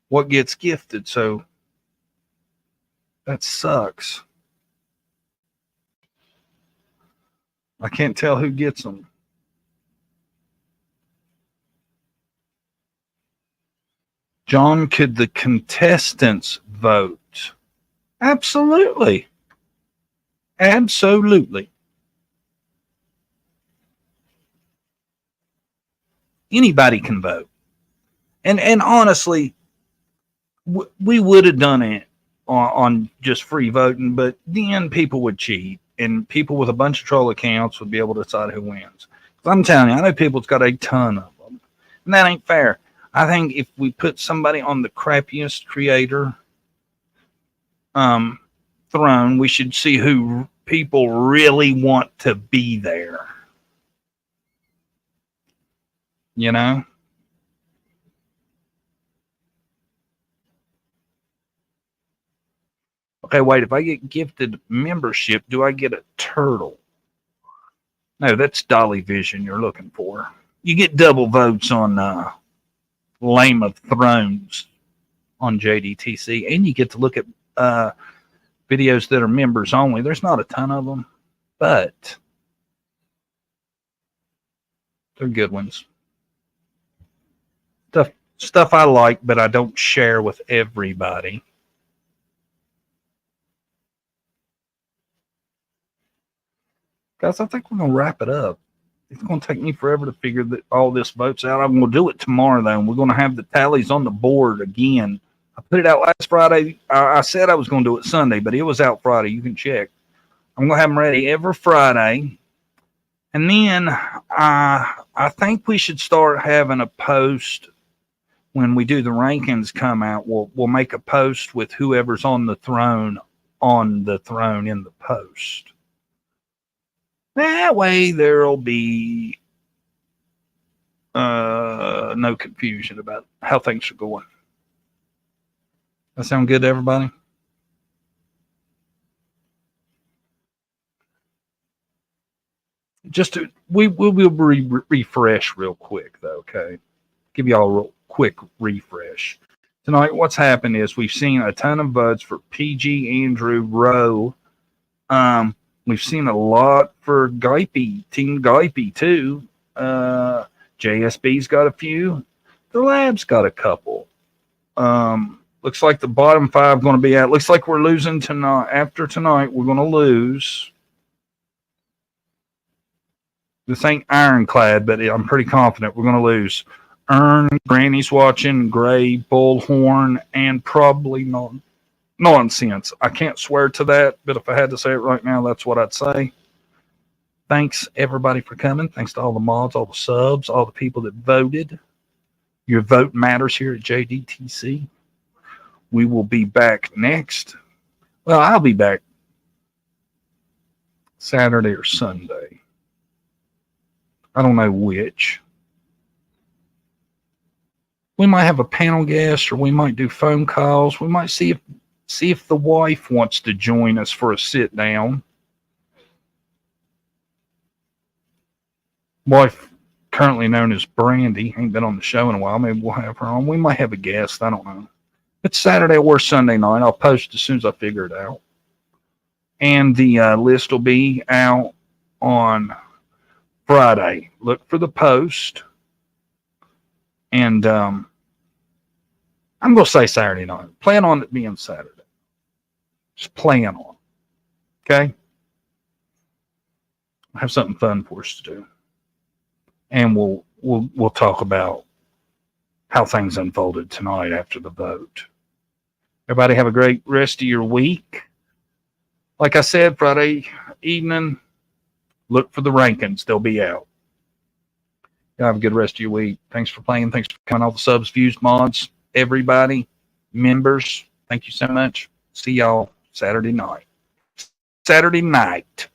what gets gifted, so that sucks. I can't tell who gets them. John, could the contestants vote? Absolutely. Absolutely. Anybody can vote. And honestly, we would have done it on just free voting, but then people would cheat, and people with a bunch of troll accounts would be able to decide who wins. I'm telling you, I know people's got a ton of them, and that ain't fair. I think if we put somebody on the crappiest creator throne, we should see who people really want to be there. You know? Okay, wait, if I get gifted membership, do I get a turtle? No, that's Dolly Vision you're looking for. You get double votes on Lame of Thrones on JDTC, and you get to look at videos that are members only. There's not a ton of them, but they're good ones. Stuff I like, but I don't share with everybody. Guys, I think we're going to wrap it up. It's going to take me forever to figure all this votes out. I'm going to do it tomorrow, though, and we're going to have the tallies on the board again. I put it out last Friday. I said I was going to do it Sunday, but it was out Friday. You can check. I'm going to have them ready every Friday. And then I think we should start having a post when we do the rankings come out. We'll make a post with whoever's on the throne in the post. That way there'll be no confusion about how things are going. That sound good to everybody? We'll refresh real quick, though, okay? Give you all a real quick refresh. Tonight, what's happened is we've seen a ton of votes for PG, Andrew, Rowe. We've seen a lot for Guype, Team Guype, too. JSB's got a few. The Lab's got a couple. Looks like the bottom five going to be out. Looks like we're losing tonight. After tonight, we're going to lose. This ain't ironclad, but I'm pretty confident we're going to lose. Earn, Granny's watching, Gray, Bullhorn, and probably nonsense. I can't swear to that, but if I had to say it right now, that's what I'd say. Thanks, everybody, for coming. Thanks to all the mods, all the subs, all the people that voted. Your vote matters here at JDTC. We will be back next. Well, I'll be back Saturday or Sunday. I don't know which. We might have a panel guest, or we might do phone calls. We might see if the wife wants to join us for a sit down. Wife, currently known as Brandy, ain't been on the show in a while. Maybe we'll have her on. We might have a guest. I don't know. It's Saturday or Sunday night. I'll post as soon as I figure it out. And the list will be out on Friday. Look for the post. And I'm going to say Saturday night. Plan on it being Saturday. Just plan on it. Okay? I'll have something fun for us to do. And we'll talk about how things unfolded tonight after the vote. Everybody have a great rest of your week. Like I said, Friday evening, look for the rankings. They'll be out. Y'all have a good rest of your week. Thanks for playing. Thanks for coming. All the subs, views, mods, everybody, members. Thank you so much. See y'all Saturday night. Saturday night.